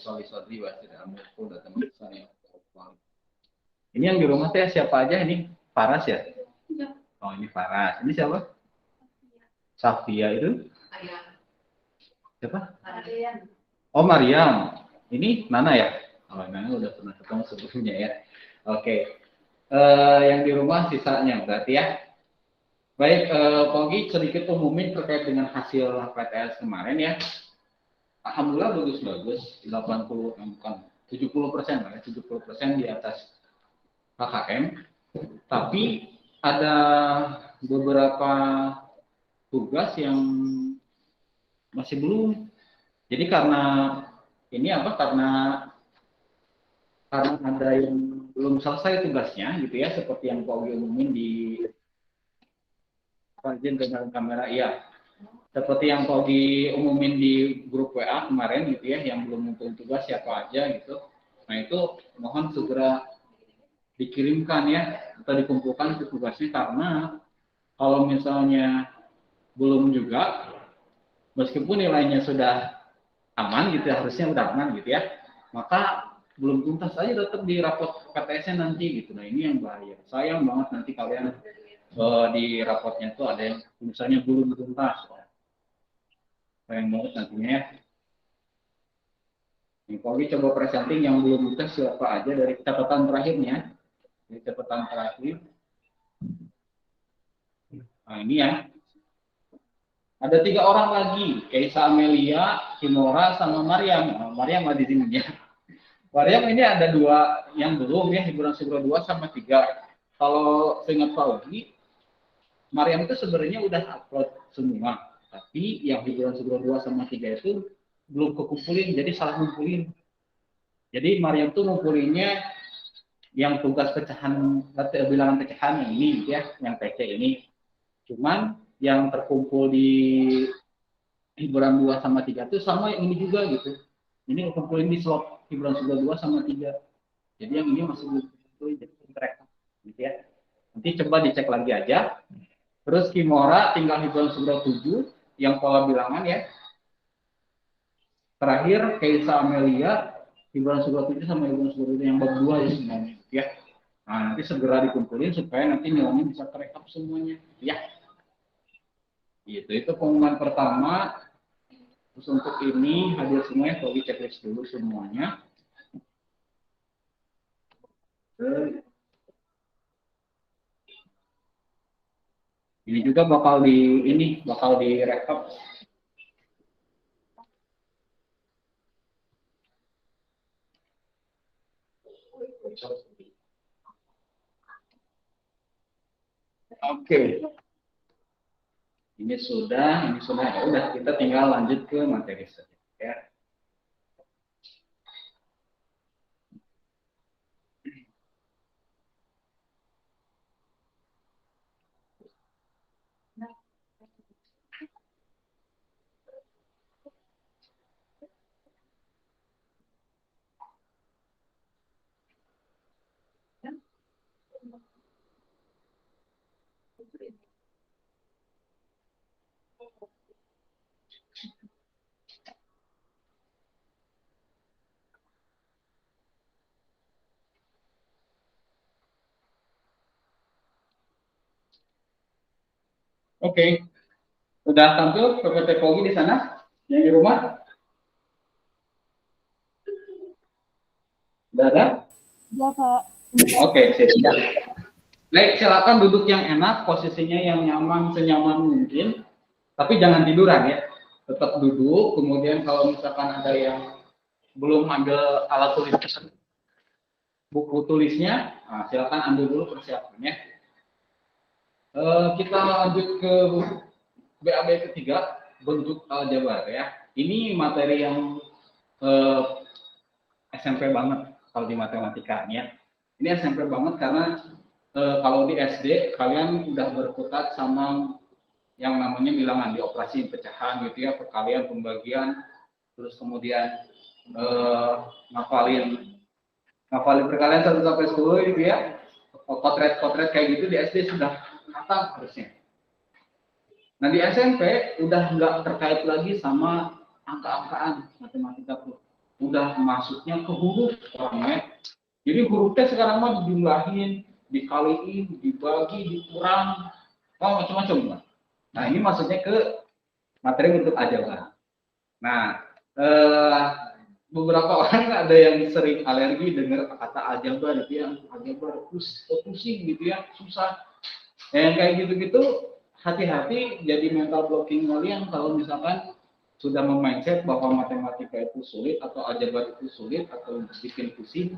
Soli wasit amilku datang misalnya. Ini yang di rumah teh siapa aja ini? Faras ya? Oh ini Faras. Ini siapa? Safia itu? Siapa? Oh Mariam. Ini Nana ya? Oh Nana udah pernah ketemu sebelumnya ya. Oke. Yang di rumah sisanya berarti ya. Baik, Pogi sedikit umumin terkait dengan hasil PTS kemarin ya. Alhamdulillah bagus-bagus, 80 bukan 70% lah, 70% di atas KKM. Tapi ada beberapa tugas yang masih belum. Jadi karena ini apa? Karena ada yang belum selesai tugasnya gitu ya, seperti yang Pogi umumin di izin dengan kamera, iya. Seperti yang kau diumumin di grup WA kemarin gitu ya, yang belum ngumpulin tugas siapa aja gitu. Nah itu mohon segera dikirimkan ya, atau dikumpulkan ke tugasnya, karena kalau misalnya belum juga, meskipun nilainya sudah aman gitu ya, harusnya udah aman gitu ya, maka belum tuntas aja tetap di rapot PTS-nya nanti gitu. Nah ini yang bahaya. Sayang banget nanti kalian di rapotnya tuh ada yang misalnya belum tuntas. Sayang banget nantinya ya. Polri coba presenting yang belum tes siapa aja dari catatan terakhirnya. Dari catatan terakhir. Nah ini ya. Ada 3 orang lagi, Keisa Amelia, Kimora, sama Mariam. Nah, Mariam ada di sini ya. Mariam ini ada 2 yang belum ya, hiburan segera 2 sama 3. Kalau seingat Paugi, Mariam itu sebenarnya udah upload semua. Tapi yang hiburan segera 2 sama 3 itu belum kekumpulin, jadi salah ngumpulin. Jadi Mariam tuh ngumpulinnya yang tugas pecahan bilangan pecahan yang ini ya, yang PC ini. Cuman yang terkumpul di hiburan 2 sama 3 itu sama yang ini juga gitu. Ini kumpulin di slot hiburan 2 sama 3. Jadi yang ini masih belum kumpulin, jadi track gitu ya. Nanti coba dicek lagi aja. Terus Kimora tinggal hiburan 7 yang pola bilangan ya. Terakhir Keisa Amelia hiburan 7 sama hiburan 7 yang bab 2 ya semuanya ya. Nah, nanti segera dikumpulin supaya nanti nilainya bisa terekap semuanya ya. Itu pengumuman pertama. Terus untuk ini hadir semuanya, kalau di checklist dulu semuanya. Ini juga bakal direkap. Oke. Ini sudah ya udah, kita tinggal lanjut ke materi saja ya. Oke. Udah tampil PPT Pogi di sana? Yang di rumah? Udah ada? Ya, Pak. Oke, siap. Baik, silakan duduk yang enak, posisinya yang nyaman, senyaman mungkin. Tapi jangan tiduran ya. Tetap duduk, kemudian kalau misalkan ada yang belum ambil alat tulis buku tulisnya, nah, silakan ambil dulu persiapannya. Kita lanjut ke BAB ketiga, bentuk aljabar ya. Ini materi yang SMP banget kalau di matematikanya. Ini SMP banget karena kalau di SD kalian udah berkutat sama yang namanya bilangan, di operasi pecahan gitu ya, perkalian, pembagian, terus kemudian ngafalin perkalian 1 sampai 10 gitu ya. Potret kayak gitu di SD sudah hafal harusnya. Nah di SMP udah nggak terkait lagi sama angka-angkaan matematika tuh. udah masuknya ke huruf orangnya. Jadi hurufnya sekarang mah dijumlahin, dikaliin, dibagi, dikurang, macam-macam. Nah ini maksudnya ke materi bentuk aljabar. Nah beberapa orang ada yang sering alergi dengar kata aljabar gitu ya, aljabar pusing gitu ya, susah. Yang kayak gitu-gitu hati-hati jadi mental blocking kalian kalau misalkan sudah memindset bahwa matematika itu sulit atau aljabar itu sulit atau bikin pusing,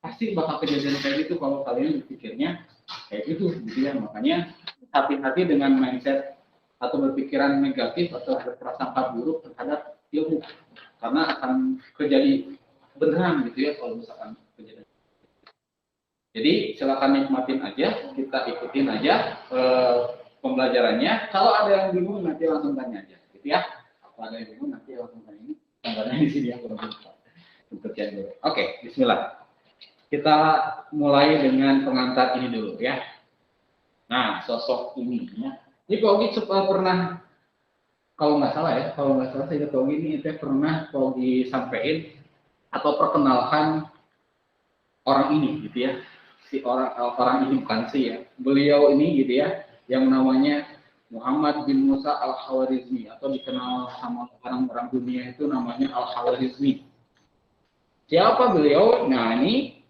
pasti bakal kejadian kayak gitu kalau kalian berpikirnya kayak gitu ya. Makanya hati-hati dengan mindset atau berpikiran negatif atau berprasangka buruk terhadap ilmu, karena akan terjadi beneran gitu ya kalau misalkan kejadian. Jadi silakan nikmatin aja, kita ikutin aja pembelajarannya. Kalau ada yang bingung nanti langsung tanya aja, gitu ya. Kalau ada yang bingung nanti langsung tanya ini. Tanggalnya di sini ya kurang lebih. Oke, Bismillah. Kita mulai dengan pengantar ini dulu ya. Nah, sosok ini ya. Ini Pogi pernah, kalau nggak salah saya Pogi ini itu pernah Pogi sampaikan atau perkenalkan orang ini gitu ya. Si orang ini bukan sih ya. Beliau ini gitu ya, yang namanya Muhammad bin Musa Al-Khawarizmi atau dikenal sama orang-orang dunia itu namanya Al-Khawarizmi. Siapa beliau? Nah, ini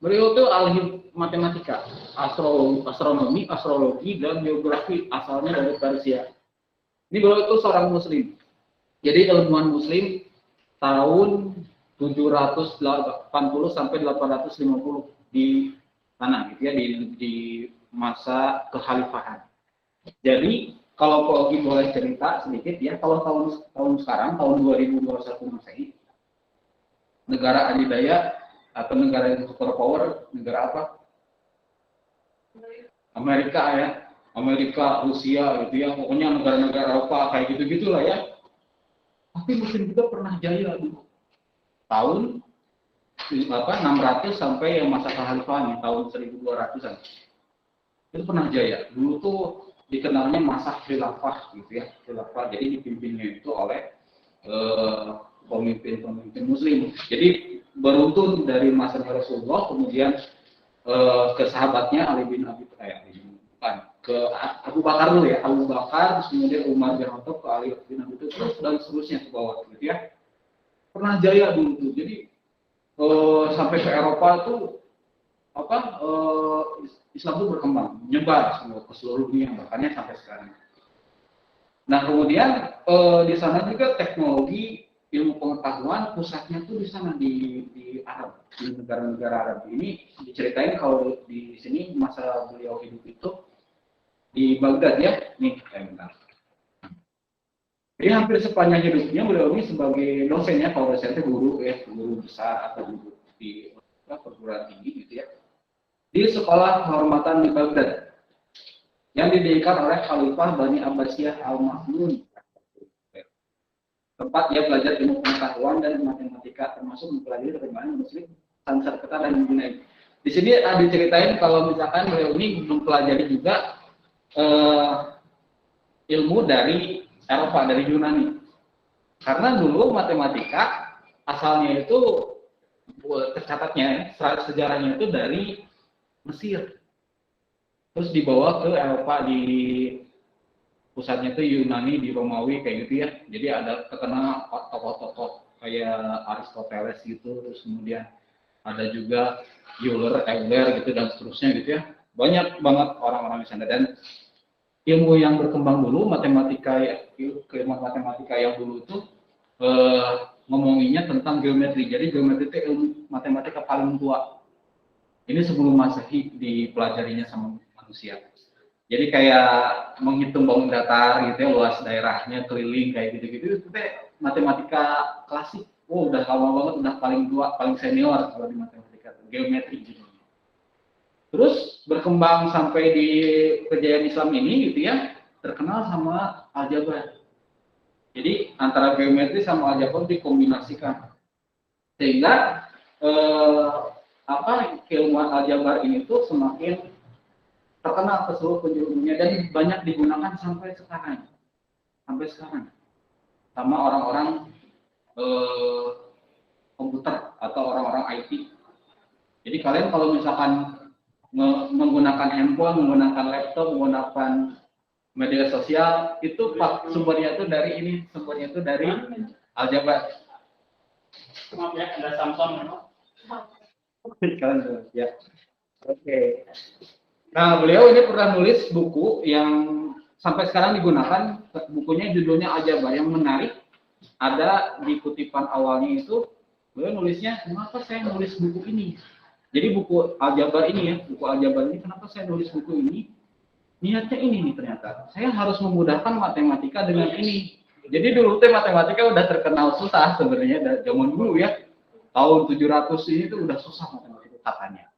beliau itu ahli matematika, astronomi, astrologi, dan geografi, asalnya dari Persia. Ini beliau itu seorang muslim. Jadi ilmuwan muslim tahun 780 sampai 850 di mana gitu ya, di masa kekhalifahan. Jadi kalau Pogi boleh cerita sedikit ya, kalau tahun sekarang tahun 2021 Masehi, negara adidaya atau negara yang superpower, negara apa? Amerika ya, Amerika, Rusia gitu ya, pokoknya negara-negara Eropa kayak gitu-gitulah ya. Tapi muslim juga pernah jaya dulu. Tahun 600 sampai yang masa kekhalifahan tahun 1200-an. Itu pernah jaya. Dulu tuh dikenalnya masa khilafah gitu ya, khilafah. Jadi dipimpinnya itu oleh pemimpin-pemimpin muslim. Jadi beruntun dari masa Rasulullah, kemudian ke sahabatnya Ali bin Abi Thalib, ke Abu Bakar dulu ya, Abu Bakar, terus kemudian Umar bin Khattab, ke Ali bin Abi Thalib, terus dan seterusnya ke bawah gitu ya. Pernah jaya dulu tuh. Jadi sampai ke Eropa tuh Islam tuh berkembang, menyebar ke seluruh dunia, bahkan sampai sekarang. Nah kemudian di sana juga teknologi ilmu pengetahuan pusatnya tuh di sana di Arab, di negara-negara Arab. Ini diceritain kalau di sini masa beliau hidup itu di Baghdad ya, nih bentar. Jadi hampir sepanjang hidupnya beliau ini sebagai dosen ya, kalau dosen itu guru ya, guru besar atau guru di perguruan tinggi gitu ya, di sekolah kehormatan di Baghdad yang didirikan oleh Khalifah Bani Abbasiyah Al-Ma'mun. Tempat dia belajar ilmu pengetahuan dan matematika, termasuk mempelajari perkembangan muslim, Sansar Keta dan Junaid. Di sini ada diceritain kalau misalkan beliau ini mempelajari juga ilmu dari Eropa, dari Yunani. Karena dulu matematika asalnya itu tercatatnya sejarahnya itu dari Mesir. Terus dibawa ke Eropa, di pusatnya itu Yunani, di Romawi kayak gitu ya. Jadi ada terkenal tokoh-tokoh kayak Aristoteles gitu, terus kemudian ada juga Euler gitu dan seterusnya gitu ya. Banyak banget orang-orang di sana. Dan ilmu yang berkembang dulu, keilmuan matematika yang dulu itu ngomonginnya tentang geometri. Jadi geometri itu ilmu matematika paling tua. Ini sebelum Masehi dipelajarinya sama manusia. Jadi kayak menghitung bangun datar gitu ya, luas daerahnya, keliling kayak gitu-gitu, itu matematika klasik. Oh, udah lama banget, udah paling tua, paling senior kalau di matematika, geometri gitu. Terus berkembang sampai di kejayaan Islam ini gitu ya, terkenal sama aljabar. Jadi antara geometri sama aljabar dikombinasikan. Sehingga keilmuan aljabar ini tuh semakin terkenal ke seluruh penjuru dunia dan banyak digunakan sampai sekarang sama orang-orang eh, komputer atau orang-orang IT. Jadi kalian kalau misalkan menggunakan handphone, menggunakan laptop, menggunakan media sosial, itu pak sumbernya itu dari ini, sumbernya itu dari aljabar. Maaf ya, ada Samson. Kalian ya. Oke. Nah, beliau ini pernah nulis buku yang sampai sekarang digunakan. Bukunya judulnya Aljabar. Yang menarik ada di kutipan awalnya itu beliau nulisnya, kenapa saya nulis buku ini? Jadi buku Aljabar ini ya, buku Aljabar ini kenapa saya nulis buku ini? Niatnya ini nih ternyata. Saya harus memudahkan matematika dengan ini. Jadi dulu teh matematika udah terkenal susah sebenarnya dari zaman dulu ya. Tahun 700 ini tuh udah susah matematika katanya.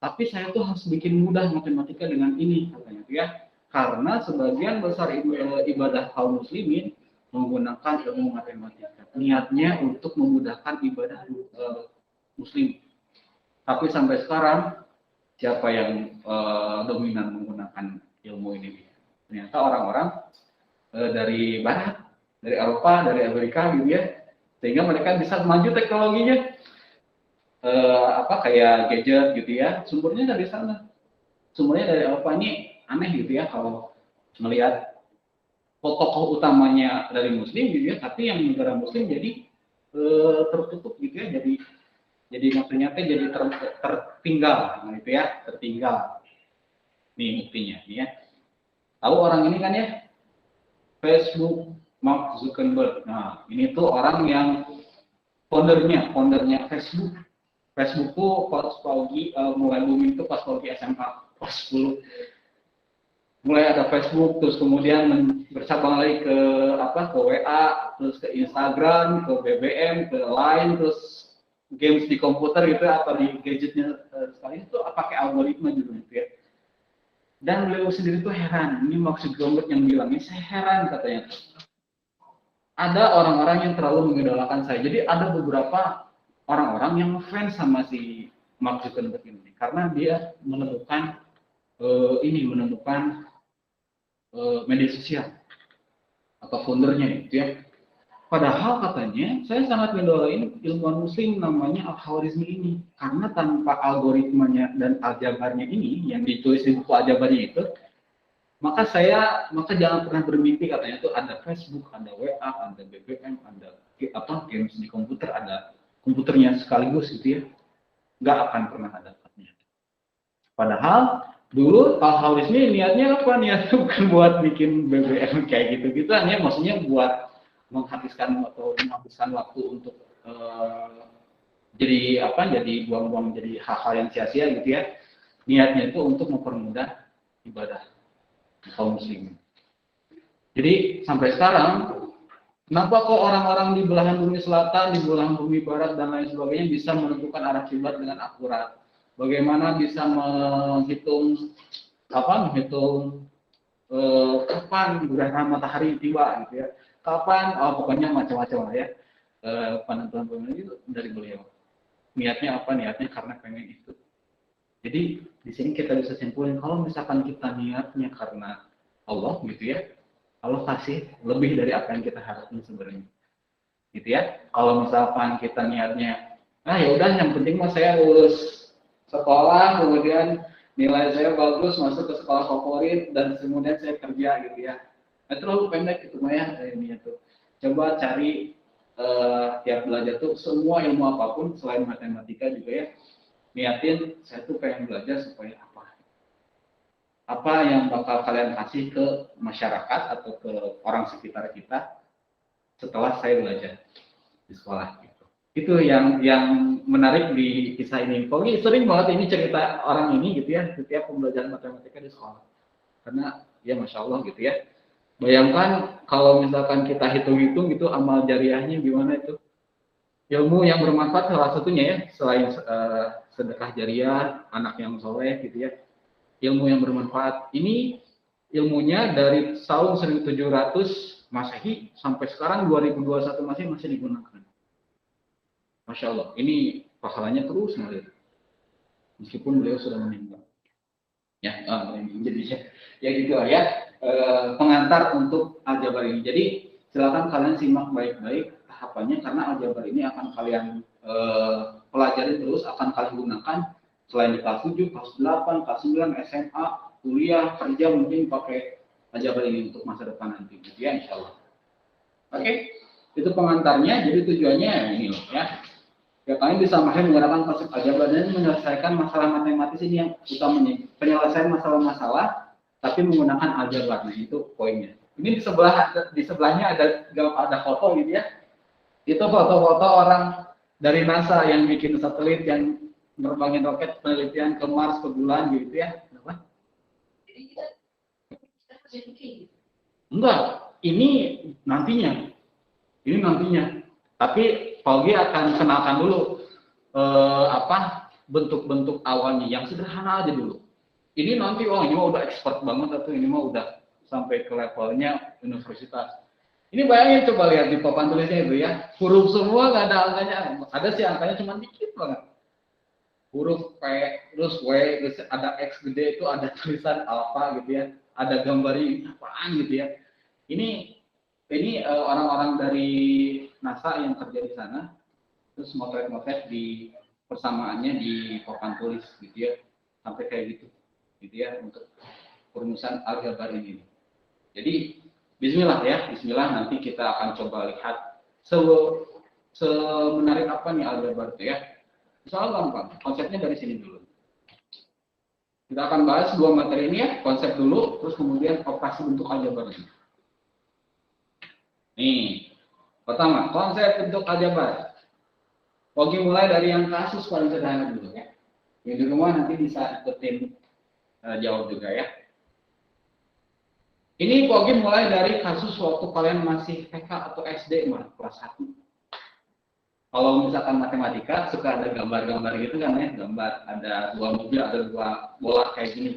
Tapi saya tuh harus bikin mudah matematika dengan ini katanya ya. Karena sebagian besar ibadah kaum muslimin menggunakan ilmu matematika. Niatnya untuk memudahkan ibadah muslim. Tapi sampai sekarang siapa yang dominan menggunakan ilmu ini? Ternyata orang-orang dari Barat, dari Eropa, dari Amerika gitu ya. Sehingga mereka bisa maju teknologinya. Kayak gadget gitu ya, sumbernya dari sana, sumbernya dari Eropa. Ini aneh gitu ya kalau melihat tokoh utamanya dari Muslim gitu ya, tapi yang negara Muslim jadi tertutup gitu ya, jadi maksudnya teh jadi tertinggal, nah itu ya, tertinggal. Nih buktinya, nih ya. Tahu orang ini kan ya, Facebook Mark Zuckerberg. Nah ini tuh orang yang foundernya Facebook. Facebook tuh pas pagi mulai booming tuh pas pagi SMA pas 10 mulai ada Facebook, terus kemudian bercabang lagi ke ke WA, terus ke Instagram, ke BBM, ke Line, terus games di komputer gitu atau di gadgetnya sekali itu pakai algoritma juga gitu ya. Dan beliau sendiri tuh heran, ini maksud Zuckerberg yang bilang ini, saya heran katanya. Ada orang-orang yang terlalu mengidolakan saya. Jadi ada beberapa orang-orang yang fans sama si Mark Zuckerberg ini karena dia menemukan media sosial atau foundernya itu ya. Padahal katanya saya sangat mendolain ilmuwan muslim namanya Al-Khawarizmi ini karena tanpa algoritmanya dan aljabarnya ini yang ditulis di buku aljabarnya itu, maka jangan pernah bermimpi katanya itu ada Facebook, ada WA, ada BBM, ada games di komputer, ada komputernya sekaligus gitu ya, nggak akan pernah ada. Padahal dulu Al-Halis ini niatnya apa? Niatnya bukan buat bikin BBM kayak gitu-gitu, hanya maksudnya buat menghabiskan waktu untuk jadi buang-buang jadi hal-hal yang sia-sia gitu ya. Niatnya itu untuk mempermudah ibadah kaum muslimin. Jadi sampai sekarang, kenapa kok orang-orang di belahan bumi selatan, di belahan bumi barat dan lain sebagainya bisa menentukan arah kiblat dengan akurat? Bagaimana bisa menghitung kapan gerhana matahari tiba gitu ya? Kapan? Pokoknya macam-macam lah ya. Penentuan itu dari beliau. Niatnya apa? Niatnya karena pengen itu. Jadi di sini kita bisa simpulin kalau misalkan kita niatnya karena Allah gitu ya, Allah kasih lebih dari apa yang kita harapkan sebenarnya, gitu ya. Kalau misalkan kita niatnya, ya udah yang penting mah saya lulus sekolah, kemudian nilai saya bagus, masuk ke sekolah favorit, dan kemudian saya kerja gitu ya. Nah, terlalu pendek itu mah ya ini tuh. Coba cari tiap belajar tuh semua ilmu apapun selain matematika juga ya. Niatin saya tuh pengen belajar supaya apa yang bakal kalian kasih ke masyarakat atau ke orang sekitar kita setelah saya belajar di sekolah gitu. Itu yang menarik di kisah ini. Pokoknya sering banget ini cerita orang ini gitu ya, setiap pembelajaran matematika di sekolah. Karena ya Masya Allah gitu ya. Bayangkan kalau misalkan kita hitung-hitung gitu amal jariahnya gimana itu. Ilmu yang bermanfaat salah satunya ya, selain sedekah jariah, anak yang soleh gitu ya. Ilmu yang bermanfaat ini ilmunya dari tahun 1700 Masehi sampai sekarang 2021 masih digunakan. Masya Allah, ini pahalanya terus mengalir. Meskipun beliau sudah meninggal. Ya, jadi ya gitu lah ya. Pengantar untuk Al-Jabar ini. Jadi silakan kalian simak baik-baik tahapannya karena aljabar ini akan kalian pelajari terus, akan kalian gunakan selain di kelas 7, kelas 8, kelas 9, SMA, kuliah, kerja mungkin pakai aljabar ini untuk masa depan nanti, gitu ya, insya Allah. Oke, itu pengantarnya. Jadi tujuannya ini loh ya. Ya, kalian bisa menggunakan konsep aljabar dan menyelesaikan masalah matematis ini yang utamanya penyelesaian masalah-masalah, tapi menggunakan aljabar. Nah, itu poinnya. Ini di sebelahnya ada foto gitu ya. Itu foto-foto orang dari NASA yang bikin satelit, yang nerbangin roket penelitian ke Mars, ke bulan gitu ya. Kenapa? Enggak, ini nantinya. Ini nantinya. Tapi Paugi akan kenalkan dulu bentuk-bentuk awalnya yang sederhana aja dulu. Ini nanti ini mah udah expert banget atau ini mah udah sampai ke levelnya universitas. Ini bayangin, coba lihat di papan tulisnya itu ya, huruf semua nggak ada angkanya, ada sih angkanya cuma dikit banget. Huruf P, terus W, terus ada X gede itu ada tulisan alpha gitu ya, ada gambar ini apaan gitu ya. Ini orang-orang dari NASA yang kerja di sana, terus motret-motret di persamaannya di papan tulis gitu ya, sampai kayak gitu ya untuk perumusan aljabar ini. Jadi Bismillah ya, Bismillah, nanti kita akan coba lihat semenarik apa nih aljabar itu ya. Soal gampang, konsepnya dari sini dulu. Kita akan bahas dua materi ini ya, konsep dulu, terus kemudian operasi bentuk aljabar ini. Nih, pertama, konsep bentuk aljabar. Oke, mulai dari yang kasus paling sederhana dulu ya. Yang di rumah nanti bisa ikutin jawab juga ya. Ini Pogi mulai dari kasus waktu kalian masih TK atau SD, kelas 1. Kalau misalkan matematika, suka ada gambar-gambar gitu kan ya, gambar ada dua mobil, ada dua bola kayak gini.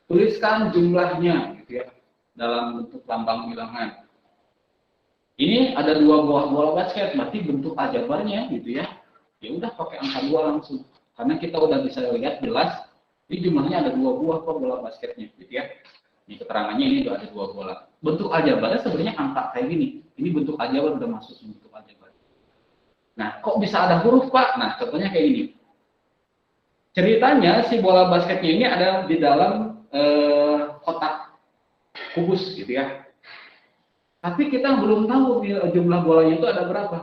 Tuliskan jumlahnya gitu ya, dalam bentuk lambang bilangan. Ini ada dua buah bola basket, berarti bentuk aljabarnya gitu ya. Ya udah pakai angka 2 langsung. Karena kita udah bisa lihat jelas, ini jumlahnya ada dua buah kok bola basketnya gitu ya. Ini keterangannya ini ada dua bola. Bentuk aljabarnya sebenarnya angka kayak gini. Ini bentuk aljabar udah masuk bentuk aljabar. Nah, kok bisa ada huruf, Pak? Nah, contohnya kayak gini. Ceritanya si bola basketnya ini ada di dalam kotak kubus gitu ya. Tapi kita belum tahu jumlah bolanya itu ada berapa.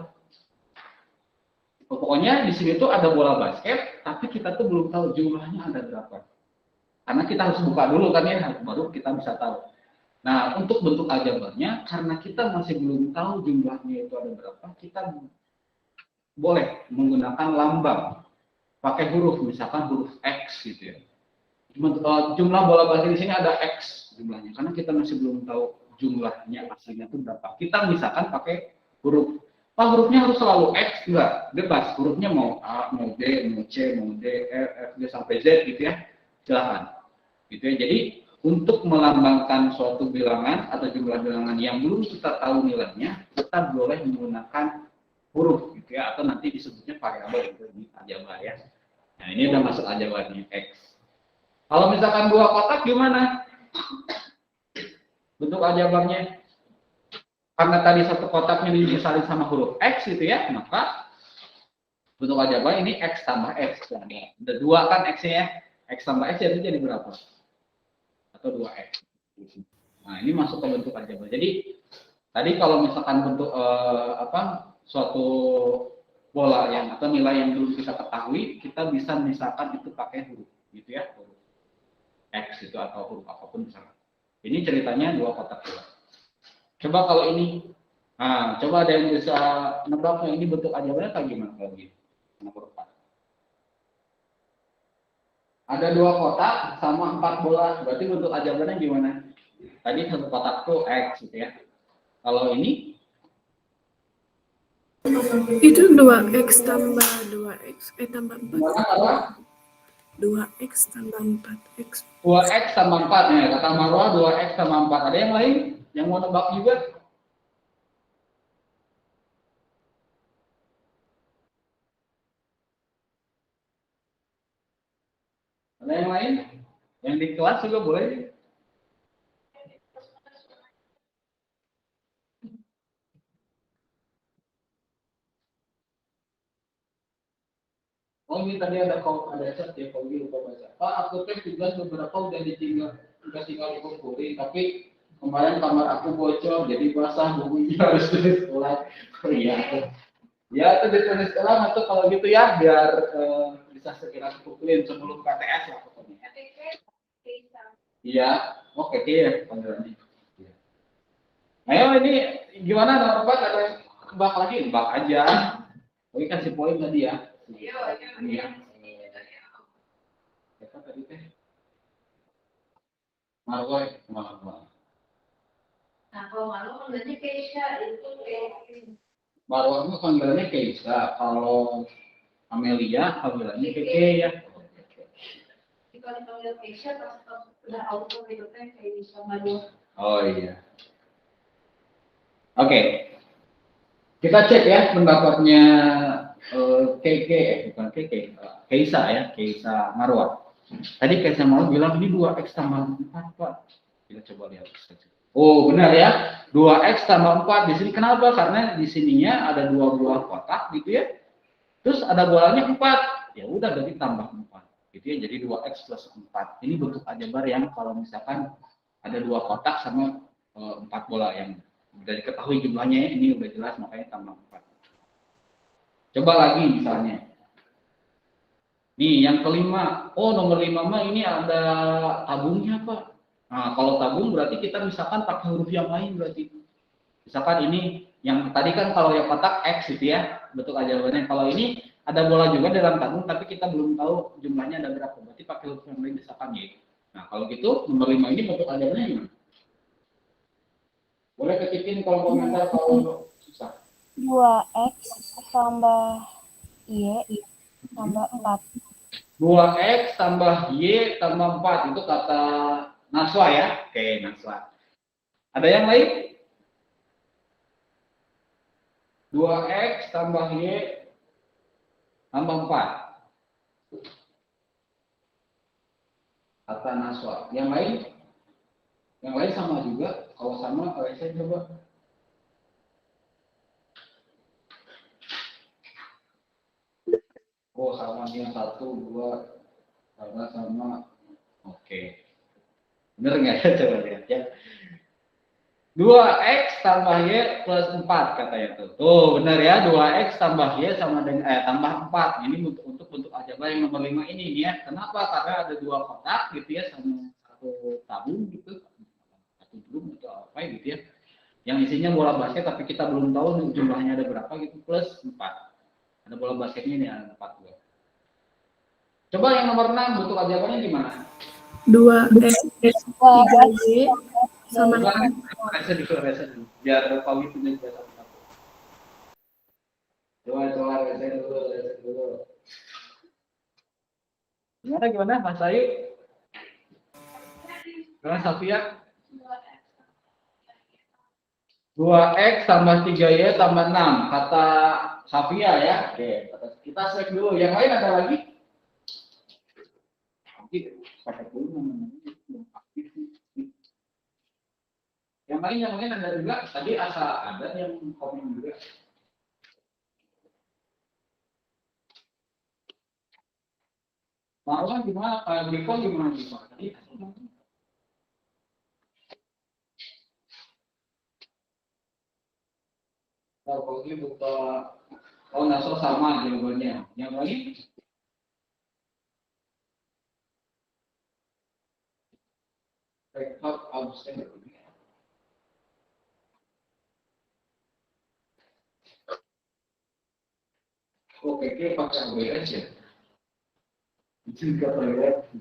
Pokoknya di sini tuh ada bola basket, tapi kita tuh belum tahu jumlahnya ada berapa. Karena kita harus buka dulu kan ya, baru kita bisa tahu. Nah, untuk bentuk aljabarnya, karena kita masih belum tahu jumlahnya itu ada berapa, kita boleh menggunakan lambang, pakai huruf, misalkan huruf X gitu ya. Jumlah bola basket di sini ada X jumlahnya, karena kita masih belum tahu jumlahnya aslinya itu berapa. Kita misalkan pakai huruf, Pak hurufnya harus selalu X, enggak, bebas. Hurufnya mau A, mau B, mau C, mau D, E, F, G sampai Z gitu ya, silahkan. Gitu ya. Jadi untuk melambangkan suatu bilangan atau jumlah bilangan yang belum kita tahu nilainya, kita boleh menggunakan huruf gitu ya, atau nanti disebutnya variabel itu di aljabar ya. Nah ini udah masuk aljabarnya X. Kalau misalkan dua kotak gimana bentuk aljabarnya? Karena tadi satu kotaknya disalin sama huruf X gitu ya, maka bentuk aljabar ini X tambah X. Ada dua kan X-nya ya, X tambah X jadi berapa? Atau 2X. Nah ini masuk ke bentuk aljabar. Jadi tadi kalau misalkan bentuk suatu bola yang atau nilai yang belum kita ketahui, kita bisa misalkan itu pakai huruf gitu ya, huruf X itu atau huruf apapun misalkan. Ini ceritanya dua kotak bola. Coba kalau ini, nah coba ada yang bisa nebaknya ini bentuk aljabarnya kayak gimana kalau gitu? Ada dua kotak sama 4 bola, berarti bentuk aljabarnya gimana? Tadi satu kotak tuh X gitu ya. Kalau ini itu 2X tambah 2X tambah 4. 2X tambah 4X. 2X tambah 4 ya, kata Marwa 2X tambah 4. Ada yang lain yang mau nebak juga? Ada yang lain? Yang di kelas juga boleh. Oh ini tadi ada chat ya, kalau lupa baca. Pak, aku teh tugas beberapa udah tinggal dikumpulin, tapi kemarin kamar aku bocor, jadi basah bukunya harus tulis ulang. Oh iya. Ya itu ditulis ulang atau kalau gitu ya, biar bisa segera dikumpulin sebelum KTS lah pokoknya. Iya, oke ya panggilannya. Ayo ini gimana nomor 4 ada bak lagi? Bak aja. Oke kasih poin tadi ya. Iya. Siapa tadi teh? Marwah. Nah, kalau malu panggilannya Keisha, itu Marwah itu panggilannya Keisha. Kalau Amelia panggilannya Keke ya. kalau dipanggil Keisha, pas udah auto gitu kan kayak bisa malu. Oh iya. Oke. Kita cek ya pendapatnya Keke, bukan Keke, Keisha ya, Keisha Marwah. Tadi Keisha Marwah bilang ini 2x tambah 4, Pak. Kita coba lihat. Oh, benar ya. 2x tambah 4 di sini kenapa? Karena di sininya ada 2 buah kotak gitu ya. Terus ada bolanya 4. Ya udah berarti tambah 4. Gitu ya. Jadi 2x plus 4. Ini bentuk aljabar yang kalau misalkan ada 2 kotak sama 4 bola yang udah diketahui jumlahnya, ini udah jelas makanya tambah 4. Coba lagi misalnya. Nih yang kelima, oh nomor 5 mah ini ada tabungnya Pak. Nah kalau tabung berarti kita misalkan pakai huruf yang lain berarti. Misalkan ini yang tadi kan kalau yang kotak X gitu ya, betul aja jawabannya. Kalau ini ada bola juga dalam tabung tapi kita belum tahu jumlahnya ada berapa. Berarti pakai huruf yang lain misalkan Y. Nah kalau gitu nomor 5 ini bentuk aja gimana? Boleh ketikin kolom komentar kalau susah. 2x tambah y tambah 4. 2x tambah y tambah 4 itu kata Naswa ya. Oke, Naswa. Ada yang lain? 2x tambah y tambah 4. Kata Naswa. Yang lain? Yang lain sama juga. Kalau sama, saya coba. Oh, sama yang 1, 2, sama. Oke. Bener nggak ya? Coba lihat ya. 2x tambah y plus 4 katanya tuh. Tuh benar ya, 2x tambah y sama dengan tambah 4. Ini untuk bentuk aljabar yang nomor 5 ini ya. Kenapa? Karena ada 2 kotak gitu ya sama 1 tabung gitu. 1 drum atau apa gitu ya. Yang isinya bola basket tapi kita belum tahu jumlahnya ada berapa gitu plus 4. Ada bola basketnya ini ada 4 juga. Coba yang nomor 6 bentuk aljabarnya gimana? 2x 3y sama Resa dulu. Biar Pauli punya jasa satu. Coba resa dulu. Gimana Mas Ayu? Gimana Safia? 2x tambah 3y tambah 6 kata Safia ya. Oke, kita cek dulu. Yang lain ada lagi? Pakai dulu namanya. Yang lain ada juga. Tadi asal ada yang komen juga. Marwan gimana? Biko gimana? Tadi kalau ini buka Naso sama jawabannya. Yang lain? Record absen. Oke, pakai AWS ya. Juga AWS.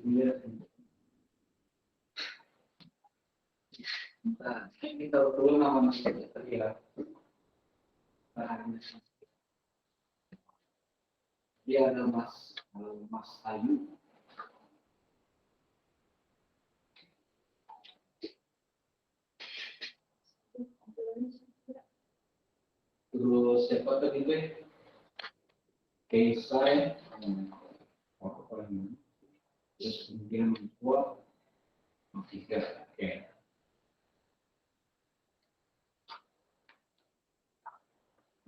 Nah, ini tahu dulu nama masnya tadi ya. Dia ada Mas Ayu. Terus siapa tadi teh? Keisha. Terus kemudian dua, tiga. Oke.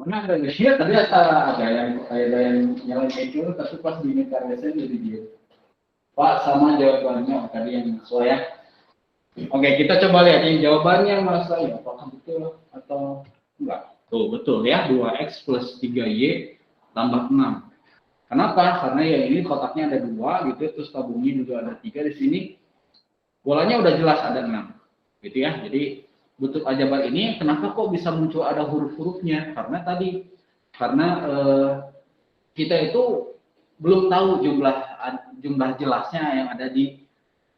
Mana ada ya tadi ada yang nyalain itu tapi pas diminta resen jadi dia. Pak sama jawabannya tadi yang sesuai ya. Oke, kita coba lihat yang jawabannya Mas ya, apakah betul atau enggak? Tuh, betul ya, 2x plus 3y tambah 6. Kenapa? Karena ya ini kotaknya ada 2 gitu, terus tabungnya juga ada 3 di sini. Bolanya udah jelas ada 6. Gitu ya. Jadi bentuk aljabar ini kenapa kok bisa muncul ada huruf-hurufnya? Karena kita itu belum tahu jumlah jelasnya yang ada di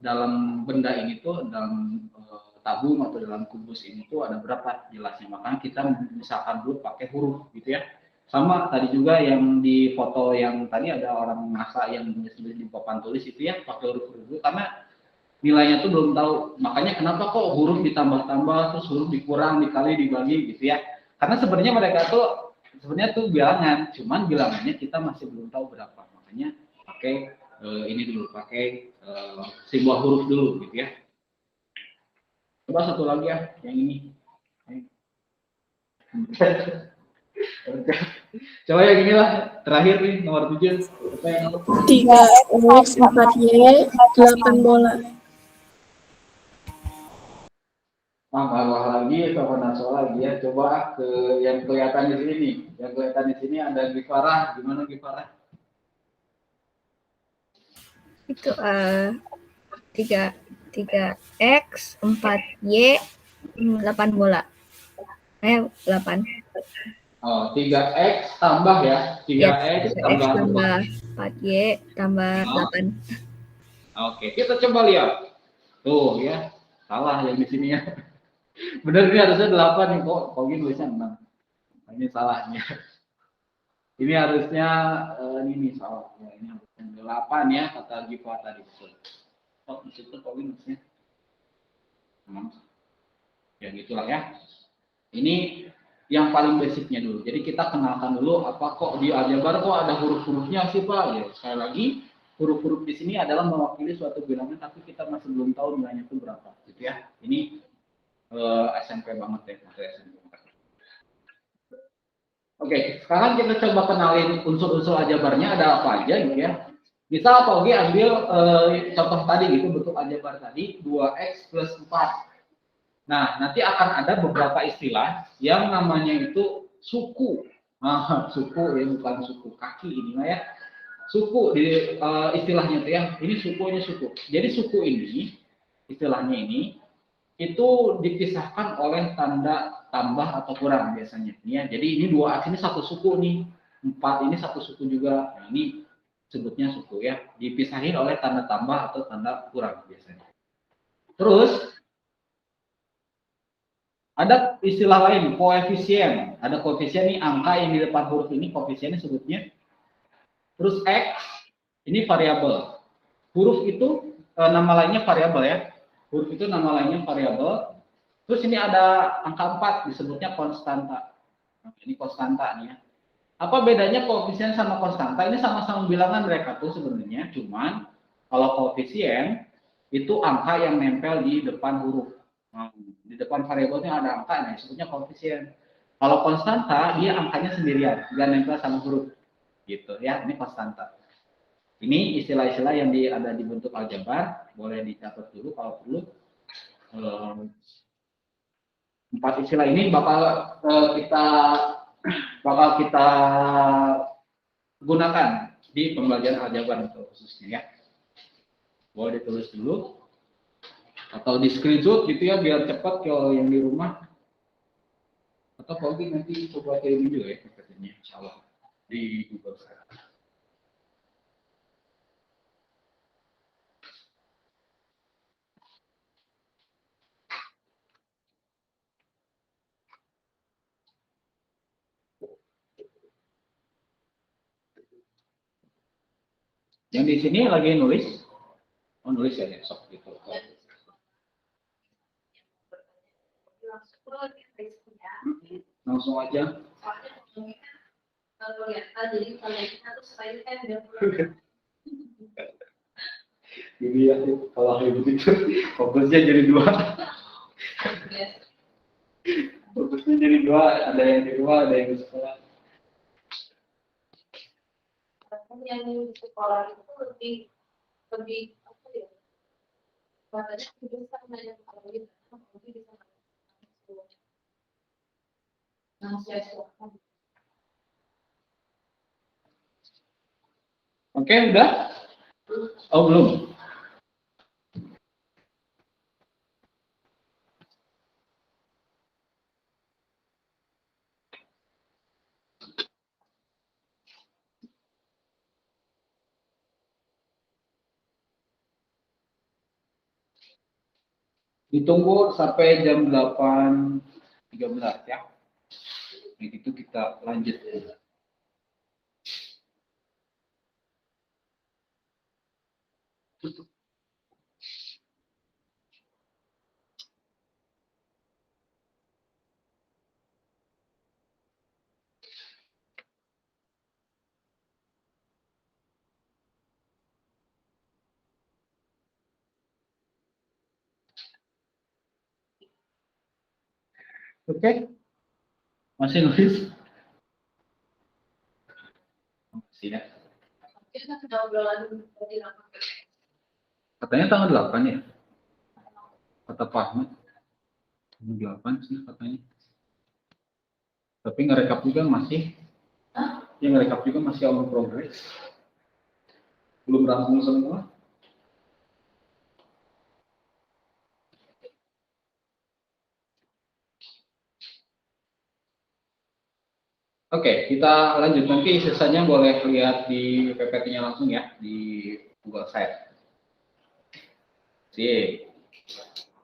dalam benda ini tuh dalam tabung atau dalam kubus ini tuh ada berapa jelasnya, makanya kita misalkan dulu pakai huruf gitu ya. Sama tadi juga yang di foto yang tadi ada orang masak yang nulis di papan tulis itu ya pakai huruf-huruf itu karena nilainya tuh belum tahu, makanya kenapa kok huruf ditambah-tambah terus huruf dikurang dikali dibagi gitu ya, karena sebenarnya mereka tuh bilangan, cuman bilangannya kita masih belum tahu berapa, makanya pakai ini dulu, pakai simbol huruf dulu gitu ya. Coba satu lagi ya, yang ini. Coba yang inilah terakhir nih nomor 7. 3x 4y 8 bola. Bawah lagi sama Naswa lagi ya. Coba ke yang kelihatan di sini nih. Yang kelihatan di sini ada Gifarah. Gimana Gifarah? Itu 3x 4y 8 bola. 8. Oh, 3x tambah ya. 3x tambah 4y tambah 8. Oke, kita coba lihat. Tuh ya. Salah yang di sini ya. Benar ini harusnya 8 nih kok gini tulisnya 6. Ini salahnya. Ini harusnya ini salah. Ya, ini harusnya 8 ya kata Giva tadi betul. Oh, itu kok nulisnya. Ya gitulah ya. Ini yang paling basicnya dulu. Jadi kita kenalkan dulu apa kok di aljabar kok ada huruf-hurufnya sih Pak. Ya, sekali lagi huruf-huruf di sini adalah mewakili suatu bilangan tapi kita masih belum tahu nilainya itu berapa gitu ya. Ini SMP banget ya, SMP. Oke, sekarang kita coba kenalin unsur-unsur aljabarnya ada apa aja gitu ya. Misal Pak Ogi ambil contoh tadi gitu, bentuk aljabar tadi 2x plus 4. Nah, nanti akan ada beberapa istilah yang namanya itu suku. Nah, suku ya, bukan suku kaki ini ya. Suku di istilahnya itu ya, ini sukunya suku. Jadi suku ini, istilahnya ini, itu dipisahkan oleh tanda tambah atau kurang biasanya. Ya, jadi ini 2x ini satu suku nih, 4 ini satu suku juga. Nah, ini sebutnya suku ya, dipisahin oleh tanda tambah atau tanda kurang biasanya. Terus ada istilah lain, koefisien. Ada koefisien nih, angka yang di depan huruf ini koefisiennya sebutnya. Terus x ini variabel. Huruf itu nama lainnya variabel ya. Huruf itu nama lainnya variabel. Terus ini ada angka 4 disebutnya konstanta. Nah, ini konstanta nih ya. Apa bedanya koefisien sama konstanta? Ini sama-sama bilangan mereka tuh sebenarnya, cuman kalau koefisien itu angka yang nempel di depan huruf. Nah, di depan variabelnya ada angka, nah disebutnya koefisien. Kalau konstanta dia angkanya sendirian, nggak nempel sama huruf. Gitu ya, ini konstanta. Ini istilah-istilah yang ada di bentuk aljabar, boleh dicatat dulu kalau perlu. 4 istilah ini bakal kita gunakan di pembelajaran aljabar khususnya ya. Boleh ditulis dulu atau di screenshot gitu ya biar cepat kalau yang di rumah. Atau kalau nanti coba kirim juga ya PPT-nya insyaallah di Google sekarang. Yang di sini lagi nulis, nulis ya sok gitu. Langsung aja. Kalau lihat jadi kalau kita tuh supaya kan Jadi ya kalau kayak begitu fokusnya jadi 2. Fokusnya jadi dua, ada yang di luar, ada yang di sekolah. Yang di sekolah itu lebih apa ya? Katanya bisa banyak kali, tapi bisa Oke, udah? Oh, belum. Ditunggu sampai jam 8.13 ya. Itu kita lanjut. Oke? Masih nulis? Masih ya. kita sudah obrolan dari lama. Katanya tanggal 8 ya? Kata Pak Ahmad. Tanggal 8 sih katanya. Tapi ngerekap juga masih. Yang ngerekap juga masih on progress. Belum rampung semua. Oke, kita lanjut. Nanti sisanya boleh lihat di PPT-nya langsung ya, di Google Site. Sip.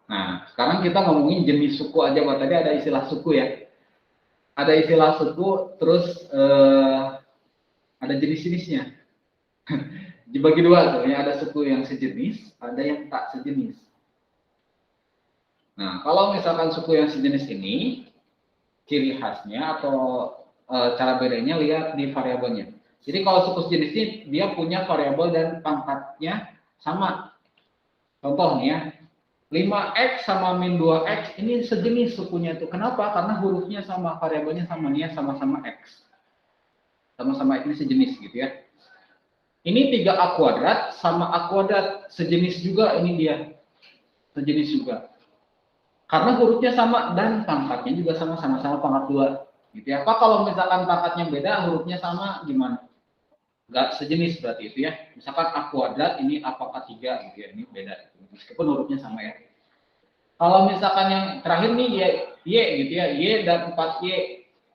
Nah, sekarang kita ngomongin jenis suku aja, Pak. Tadi ada istilah suku ya. Ada istilah suku, terus ada jenis-jenisnya. Dibagi dua tuh, ya. Ada suku yang sejenis, ada yang tak sejenis. Nah, kalau misalkan suku yang sejenis ini, ciri khasnya atau cara bedanya lihat di variabelnya. Jadi kalau suku sejenis ini dia punya variabel dan pangkatnya sama. Contoh nih ya, 5x sama min 2x ini sejenis sukunya itu. Kenapa? Karena hurufnya sama, variabelnya sama nih ya, sama-sama x. Sama-sama x ini sejenis gitu ya. Ini 3a kuadrat sama a kuadrat sejenis juga, ini dia. Sejenis juga. Karena hurufnya sama dan pangkatnya juga sama-sama pangkat 2. Gitu ya. Apa kalau misalkan pangkatnya beda, hurufnya sama, gimana? Nggak sejenis berarti itu ya. Misalkan a kuadrat, ini a pangkat 3 gitu ya, ini beda. Meskipun hurufnya sama ya. Kalau misalkan yang terakhir nih y gitu ya, y dan 4y,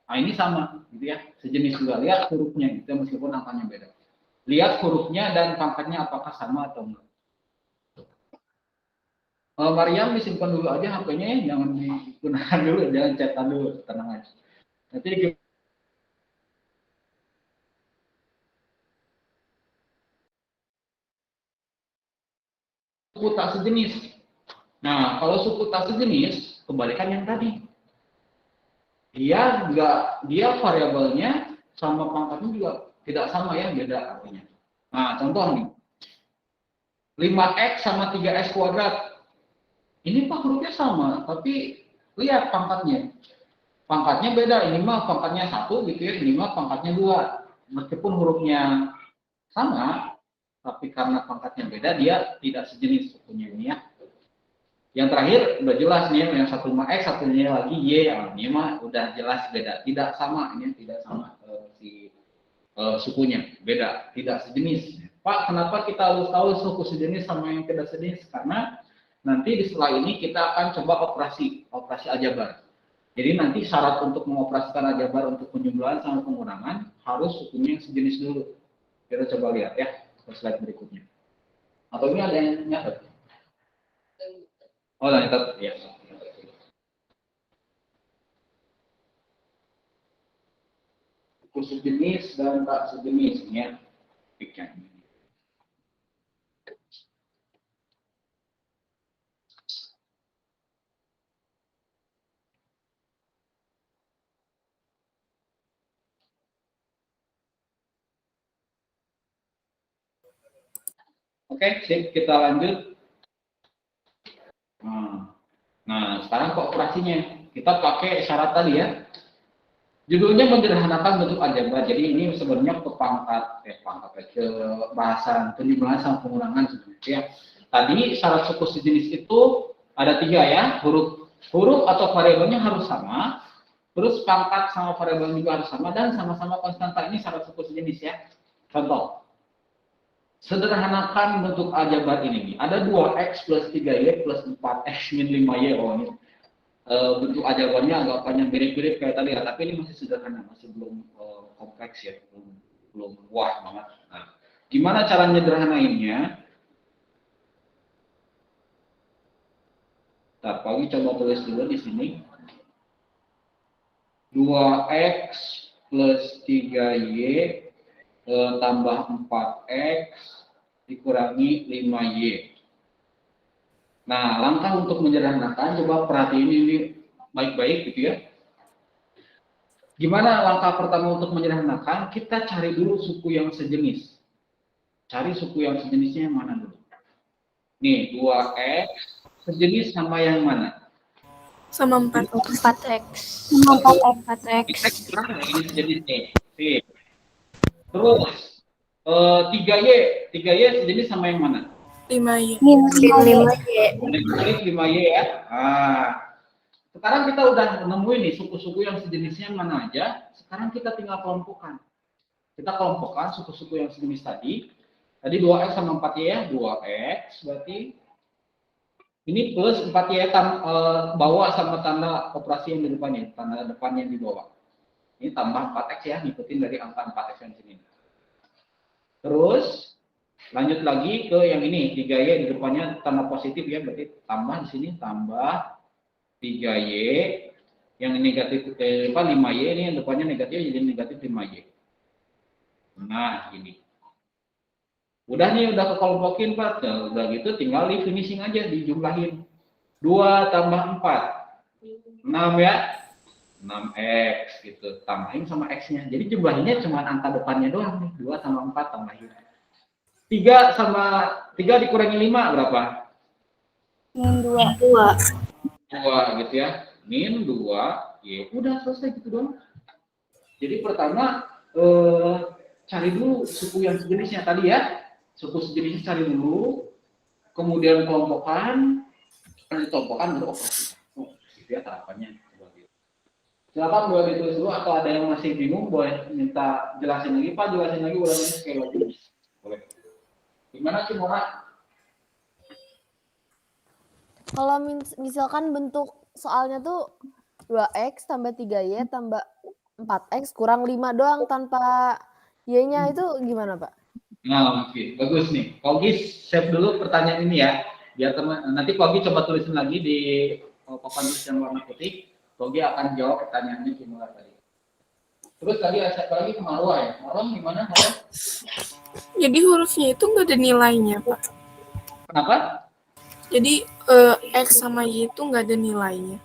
nah ini sama gitu ya, sejenis juga. Lihat hurufnya gitu ya, meskipun angkanya beda. Lihat hurufnya dan pangkatnya apakah sama atau enggak. Mariam disimpan dulu aja HP-nya ya, jangan digunakan dulu, jangan cetak dulu, tenang aja. Nanti suku tak sejenis. Nah, kalau suku tak sejenis, kebalikan yang tadi. Dia variabelnya sama pangkatnya juga tidak sama ya, beda artinya. Nah, contoh nih. 5x sama 3x kuadrat. Ini Pak hurufnya sama, tapi lihat pangkatnya. Pangkatnya beda, ini mah pangkatnya 1 gitu ya, ini mah pangkatnya 2. Meskipun hurufnya sama, tapi karena pangkatnya beda, dia tidak sejenis sukunya ini ya. Yang terakhir udah jelas nih, yang satu mah x, satunya lagi y, yang ini mah udah jelas beda, tidak sama, ini tidak sama sukunya, beda, tidak sejenis. Pak, kenapa kita harus tahu suku sejenis sama yang tidak sejenis? Karena nanti di setelah ini kita akan coba operasi aljabar. Jadi nanti syarat untuk mengoperasikan aljabar untuk penjumlahan sama pengurangan harus sukunya yang sejenis dulu. Kita coba lihat ya ke slide berikutnya. Atau ini ada yang nyatet? Oh, nyatet ya. Suku sejenis dan tak sejenis ya. Pikirnya. Oke, sip, kita lanjut. Nah, sekarang ke operasinya. kita pakai syarat tadi ya. Judulnya menyederhanakan bentuk aljabar. Jadi ini sebenarnya ke ke bahasan penjumlahan sama pengulangan sebenarnya. Ya. Tadi syarat suku sejenis itu ada 3 ya, huruf atau variabelnya harus sama, terus pangkat sama variabel juga harus sama, dan sama-sama konstanta. Ini syarat suku sejenis ya. Contoh, sederhanakan bentuk aljabar ini nih. Ada 2x plus 3y plus 4x min 5y. Oh ini bentuk aljabarnya agak panjang mirip-mirip kayak tadi ya, tapi ini masih sederhana, masih belum kompleks ya, belum wah banget. Nah, gimana cara menyederhanainnya? Nah, Pagi coba tulis dulu di sini. 2x plus 3y tambah 4x dikurangi 5y. Nah, langkah untuk menyederhanakan, coba perhatiin ini baik-baik gitu ya. Gimana langkah pertama untuk menyederhanakan? Kita cari dulu suku yang sejenis. Cari suku yang sejenisnya yang mana dulu? Nih, 2x sejenis sama yang mana? Sama 4. 4x. Sama 4x. Ini sejenis nih. Sip. Terus 3y sejenis sama yang mana? 5y. Min 5y. 5y ya. Nah, sekarang kita udah nemuin nih suku-suku yang sejenisnya mana aja. Sekarang kita tinggal kelompokkan. Kita kelompokkan suku-suku yang sejenis tadi. Tadi 2x sama 4y ya. 2x berarti ini plus 4y bawa sama tanda operasi yang di depannya. Tanda depannya di bawah. Ini tambah 4x ya. Ngikutin dari angka 4x yang sini. Terus lanjut lagi ke yang ini, 3y di depannya tanda positif ya, berarti tambah di sini tambah 3y, yang negatif 5y ini yang depannya negatif jadi negatif 5y. Nah, ini. Udah nih, udah kekelompokin Pak. Nah, udah gitu tinggal di finishing aja, dijumlahin. 2 tambah 4. 6 ya. 6x gitu. Tambahin sama x-nya. Jadi jumlahinnya cuma angka depannya doang nih. 2 tambah 4 tambahin. 3 sama 3 dikurangi 5 berapa? Min 2. 2 gitu ya. Min 2. Ya udah selesai gitu doang. Jadi pertama cari dulu suku yang sejenisnya tadi ya. Suku sejenisnya cari dulu. Kemudian kelompokkan. Dikelompokkan baru operasi. Oh, gitu ya tahapannya. Silakan boleh ditulis dulu atau ada yang masih bingung boleh minta jelasin lagi Pak, jelasin lagi ulangannya sekali lagi. Boleh. Gimana Cimora? Kalau misalkan bentuk soalnya tuh 2x tambah 3y tambah 4x kurang 5 doang tanpa y-nya itu gimana Pak? Nah, oke. Bagus nih. Kogi save dulu pertanyaan ini ya. Biar teman nanti Kogi coba tulisin lagi di papan tulis yang warna putih. Kogi akan jawab pertanyaannya Cimora tadi. Terus tadi ada lagi ke Marwah ya. Marwah gimana? Jadi hurufnya itu nggak ada nilainya, Pak. Kenapa? Jadi X sama Y itu nggak ada nilainya.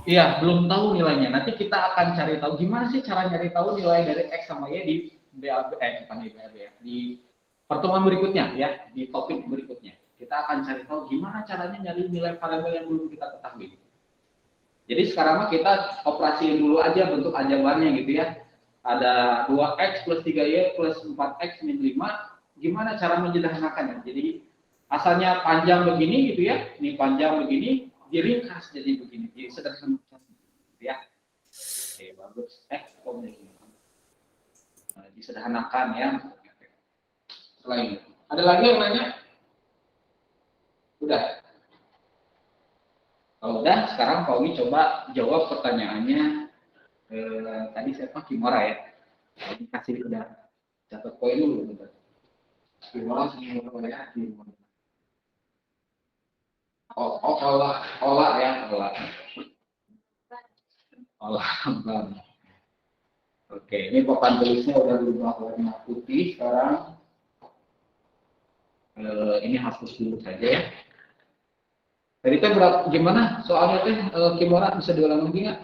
Iya, belum tahu nilainya. Nanti kita akan cari tahu gimana sih cara nyari tahu nilai dari X sama Y di BAB, bukan di BAB ya, di pertemuan berikutnya ya, di topik berikutnya. Kita akan cari tahu gimana caranya nyari nilai variabel yang belum kita ketahui. Jadi sekarang mah kita operasiin dulu aja bentuk aljabarnya gitu ya. Ada 2x plus 3y plus 4x min 5. Gimana cara menyederhanakannya? Jadi asalnya panjang begini gitu ya. Ini panjang begini, diringkas jadi begini. Jadi sederhanakan gitu ya. Oke, bagus. Disederhanakan ya. Selain itu. Ada lagi yang nanya? Udah. Kalau udah, sekarang Pauwi coba jawab pertanyaannya. Tadi siapa? Cimora ya. Ini kasih udah catat poin dulu. Cimora semua ya. Olah ya, olah. Oke, ini papan tulisnya udah berubah warna putih sekarang. Ini hapus dulu saja ya. Tadi teh berapa gimana soalnya teh Cimora bisa diulang lagi nggak?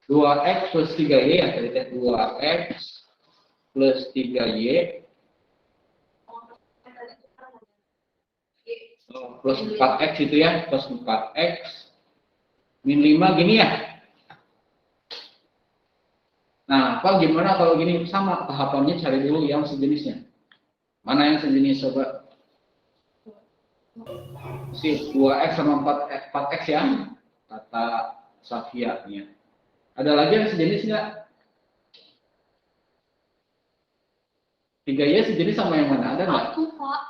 2x plus 3y ya tadi teh 2x plus 3y plus 4x itu ya, plus 4x min 5 gini ya. Nah, Pak gimana kalau gini? Sama tahapannya, cari dulu yang sejenisnya. Mana yang sejenis coba? Si 2x sama 4x ya, kata Safia nya. Ada lagi yang sejenis nggak? 3y sejenis sama yang mana? Ada nggak? Aku, Pak.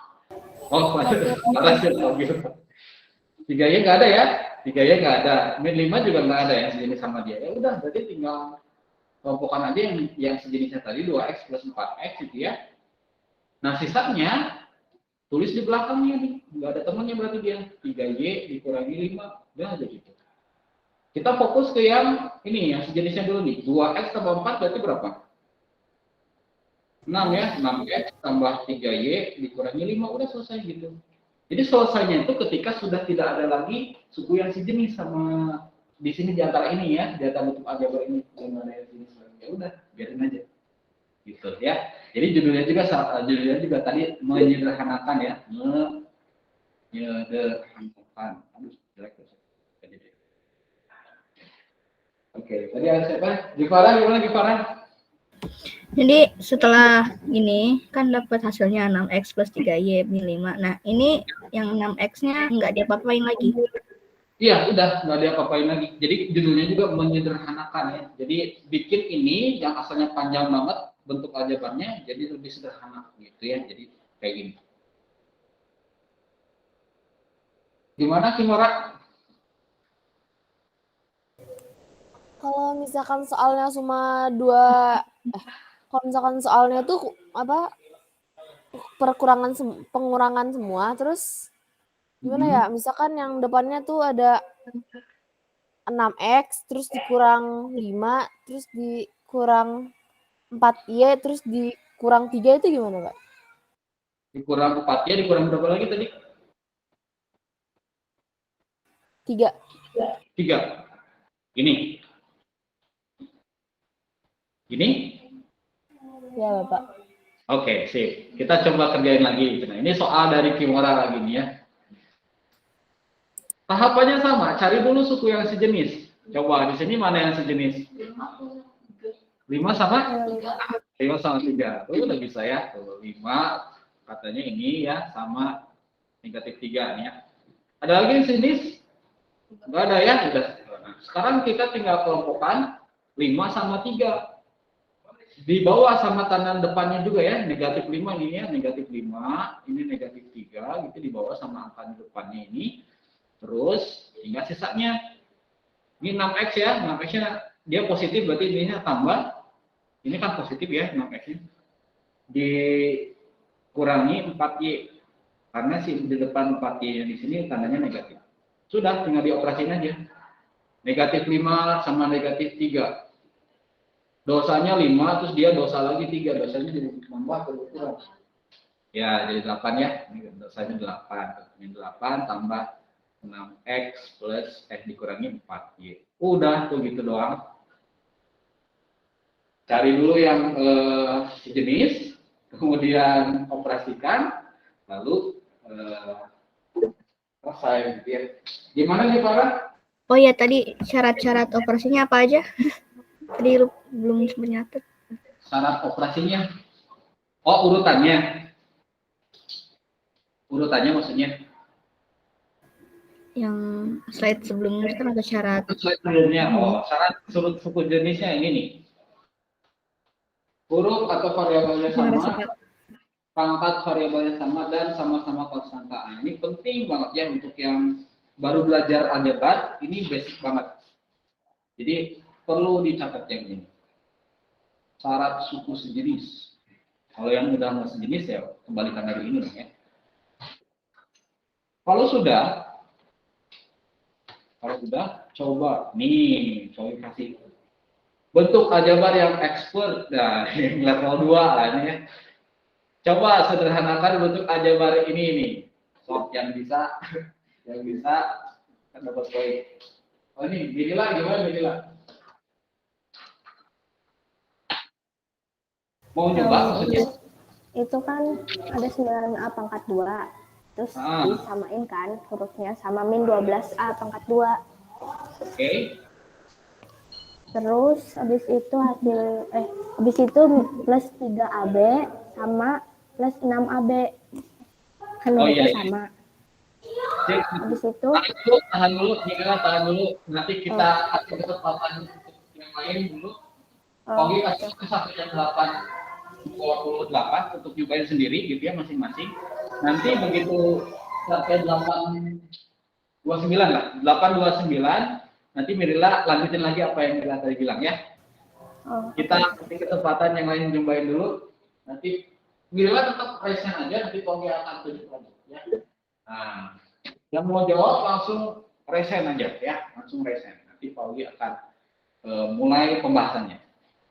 Oh, ada. 3y nggak ada ya? 3y nggak ada. Min 5 juga nggak ada yang sejenis sama dia. Ya udah, berarti tinggal kelompokan aja yang sejenisnya tadi 2x plus 4x gitu ya. Nah, sisanya tulis di belakangnya nih. Nggak ada temannya berarti dia. 3y dikurangi 5. Udah aja gitu. Kita fokus ke yang ini, yang sejenisnya dulu nih. 2x tambah 4 berarti berapa? 6 ya. 6x tambah 3y dikurangi 5. Udah selesai gitu. Jadi selesainya itu ketika sudah tidak ada lagi suku yang sejenis sama di sini di antara ini ya, di antara bentuk aljabar ini yang ada yang sejenis. Ya udah, biarin aja. Gitu ya. Jadi judulnya juga tadi menyederhanakan ya. Menyederhanakan. Aduh, jelek tuh. Oke, tadi ada siapa? Gifara, gimana Gifara? Jadi setelah ini kan dapat hasilnya 6x plus 3y min 5. Nah, ini yang 6x-nya nggak diapa-apain lagi. Iya, udah nggak diapa-apain lagi. Jadi judulnya juga menyederhanakan ya. Jadi bikin ini yang asalnya panjang banget bentuk aljabarnya jadi lebih sederhana gitu ya. Jadi kayak gini. Gimana Kimora? Kalau misalkan soalnya cuma kalau misalkan soalnya tuh apa pengurangan semua, terus gimana ya? Misalkan yang depannya tuh ada 6x, terus dikurang 5, terus dikurang 4y, terus dikurang 3 itu gimana, Pak? Dikurang 4 ya, dikurang berapa lagi tadi? 3. 3. Ini. Ini? Ya, Bapak. Oke, sip. Kita coba kerjain lagi. Nah, ini soal dari Kimura lagi nih ya. Tahapannya sama, cari dulu suku yang sejenis. Coba di sini mana yang sejenis? 5 sama? 5 sama 3. Oh, udah bisa ya. Tuh, 5 katanya ini ya sama negatif 3 nih ya. Ada lagi yang sejenis? Enggak ada ya? Udah. Nah, sekarang kita tinggal kelompokkan 5 sama 3. Di bawah sama tanda depannya juga ya, negatif 5 ini ya, negatif 5, ini negatif 3, gitu di bawah sama angka di depannya ini. Terus tinggal sisanya. Ini 6x ya, 6x-nya dia positif berarti ininya tambah. Ini kan positif ya, 6x-nya. Dikurangi 4y. Karena di depan 4y di sini tandanya negatif. Sudah, tinggal dioperasiin aja. Negatif 5 sama negatif 3. Dosanya 5, terus dia dosa lagi 3. Dosanya jadi tambah atau berkurang? Ya, jadi 8 ya. Ini dosanya 8. Ini 8 tambah 6x plus dikurangi 4y. Udah tuh gitu doang. Cari dulu yang sejenis, kemudian operasikan, lalu selesai gitu ya. Gimana nih Farah? Oh ya, tadi syarat-syarat operasinya apa aja? Tadi belum sempat nyatet. Syarat operasinya? Oh, urutannya. Urutannya maksudnya? Yang slide sebelumnya kan ada syarat. Slide sebelumnya. Oh, syarat suku jenisnya ini nih. Huruf atau variabelnya sama, pangkat variabelnya sama, dan sama-sama konstanta. Nah, ini penting banget ya untuk yang baru belajar aljabar, ini basic banget. Jadi perlu dicatat yang ini. Syarat suku sejenis. Kalau yang udah nggak sejenis ya kembalikan dari ini ya. Kalau sudah, coba nih, coba kasih bentuk aljabar yang expert, nah yang level 2 lah ini ya. Coba sederhanakan bentuk aljabar ini nih. So, yang bisa kan dapat poin. Oh ini, Binila gimana Binila? Mau nyoba maksudnya? Itu kan ada 9A pangkat 2. Terus Ah. disamain kan hurufnya sama min 12A pangkat 2. Oke. Terus habis itu plus 3AB sama plus 6AB. Kan Oh, hurufnya iya. sama. Cek, Habis itu tahan dulu, tahan dulu. Nanti kita kasih kesempatan untuk yang lain dulu. Pogi kasih sampai jam 8:28 untuk nyobain sendiri gitu ya masing-masing. Nanti begitu sampai 8:29 lah, 8:29 nanti Mirila lanjutin lagi apa yang Mirila tadi bilang ya. Kita kasih kesempatan yang lain nyobain dulu. Nanti Mirila tetap present aja, nanti Pogi akan tunjuk lagi ya. Nah, yang mau jawab langsung resen aja ya, langsung resen. Nanti Pauli akan mulai pembahasannya.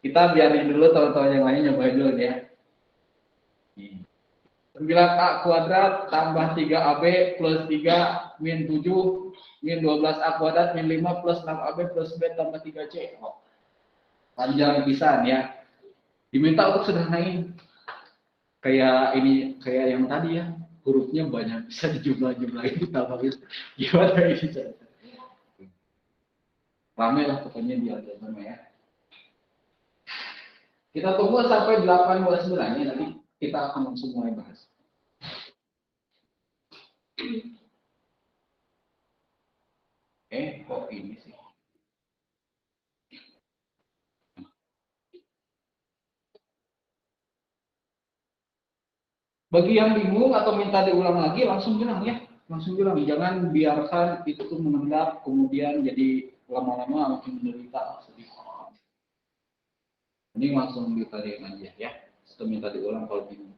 Kita biarin dulu teman-teman yang lain nyobain dulu ya. 9A kuadrat tambah 3AB plus 3 min 7 min 12A kuadrat min 5 plus 6AB plus B tambah 3C. Oh, panjang pisan ya. Diminta untuk sederhanain. Kayak ini, kayak yang tadi ya. Hurufnya banyak, bisa dijumlah-jumlahin, ditambahin. Gimana ini? Rame lah pokoknya di aljabar ya. Kita tunggu sampai 8:29 ya, nanti kita akan langsung mulai bahas. Kok ini sih? Bagi yang bingung atau minta diulang lagi, langsung bilang ya. Langsung bilang, jangan biarkan itu tuh mengendap, kemudian jadi lama-lama makin menderita. Sedih. Ini langsung ditariin aja ya. Atau minta diulang kalau bingung.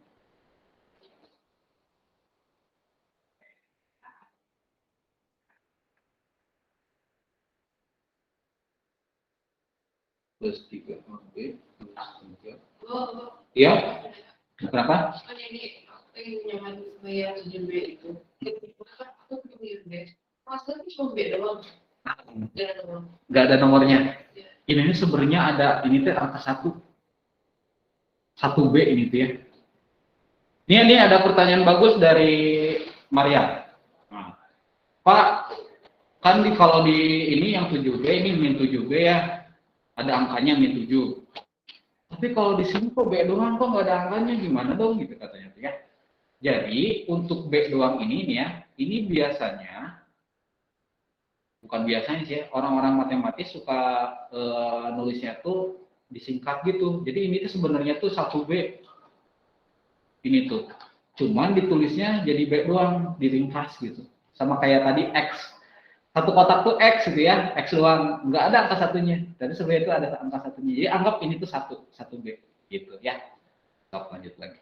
Plus 3AB plus 3. Iya? Berapa? Gak ada nomornya. Ini sebenarnya ada, ini tuh angka 1B ini tuh ya. Ini ada pertanyaan bagus dari Maria. Nah, Pak, kan kalau di ini yang 7B ini min 7B ya, ada angkanya min 7. Tapi kalau di sini kok B doang kok nggak ada angkanya, gimana dong gitu katanya tuh ya. Jadi untuk B doang ini nih ya, ini biasanya bukan biasanya sih ya, orang-orang matematis suka nulisnya tuh disingkat gitu. Jadi ini tuh sebenarnya tuh 1B. Ini tuh. Cuman ditulisnya jadi B doang, diringkas gitu. Sama kayak tadi X. Satu kotak tuh X gitu ya, X doang, nggak ada angka satunya. Tapi sebenarnya itu ada angka satunya. Jadi anggap ini tuh 1B gitu ya. Stop, lanjut lagi.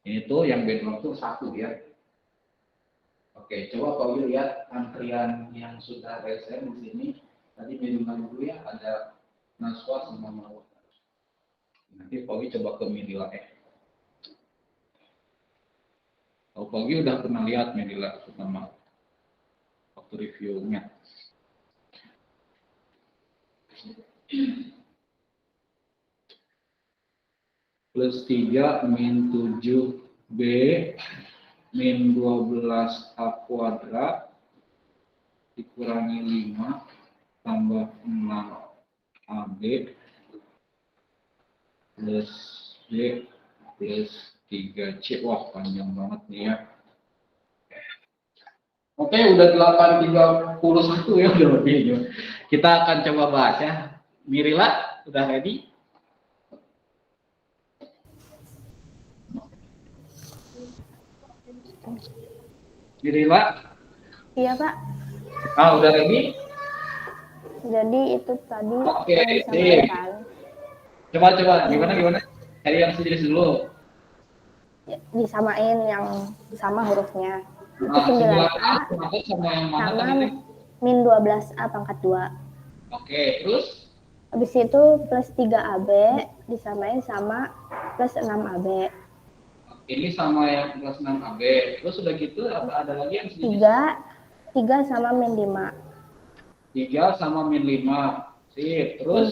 Ini tuh yang B doang tuh 1 ya. Oke, coba Pak Wil lihat antrian yang sudah resen di sini. Tadi minimal dulu ya, ada Naswa sama Marwa. Nanti Pak Wil coba ke Midila Kalau pagi udah pernah lihat Medila pertama waktu reviewnya. Plus 3 min 7B min 12A kuadrat dikurangi 5 tambah 6AB plus B plus 3C. Wah, panjang banget nih ya. Oke, udah 8:31 ya, udah lebih. Kita akan coba bahas ya. Mirila, udah ready? Mirila? Iya, Pak. Udah ready? Jadi itu tadi Oke, yang disampaikan. Coba gimana? Cari yang sejenis dulu. Ya, disamain yang sama hurufnya. Itu 9A 9A sama yang mana sama tadi? min 12A pangkat 2. Oke, terus? Habis itu plus 3AB disamain sama plus 6AB. Ini sama yang plus 6AB. Terus udah gitu ada lagi yang sejenis? 3 sama min 5. 3 sama min 5. Sip, terus?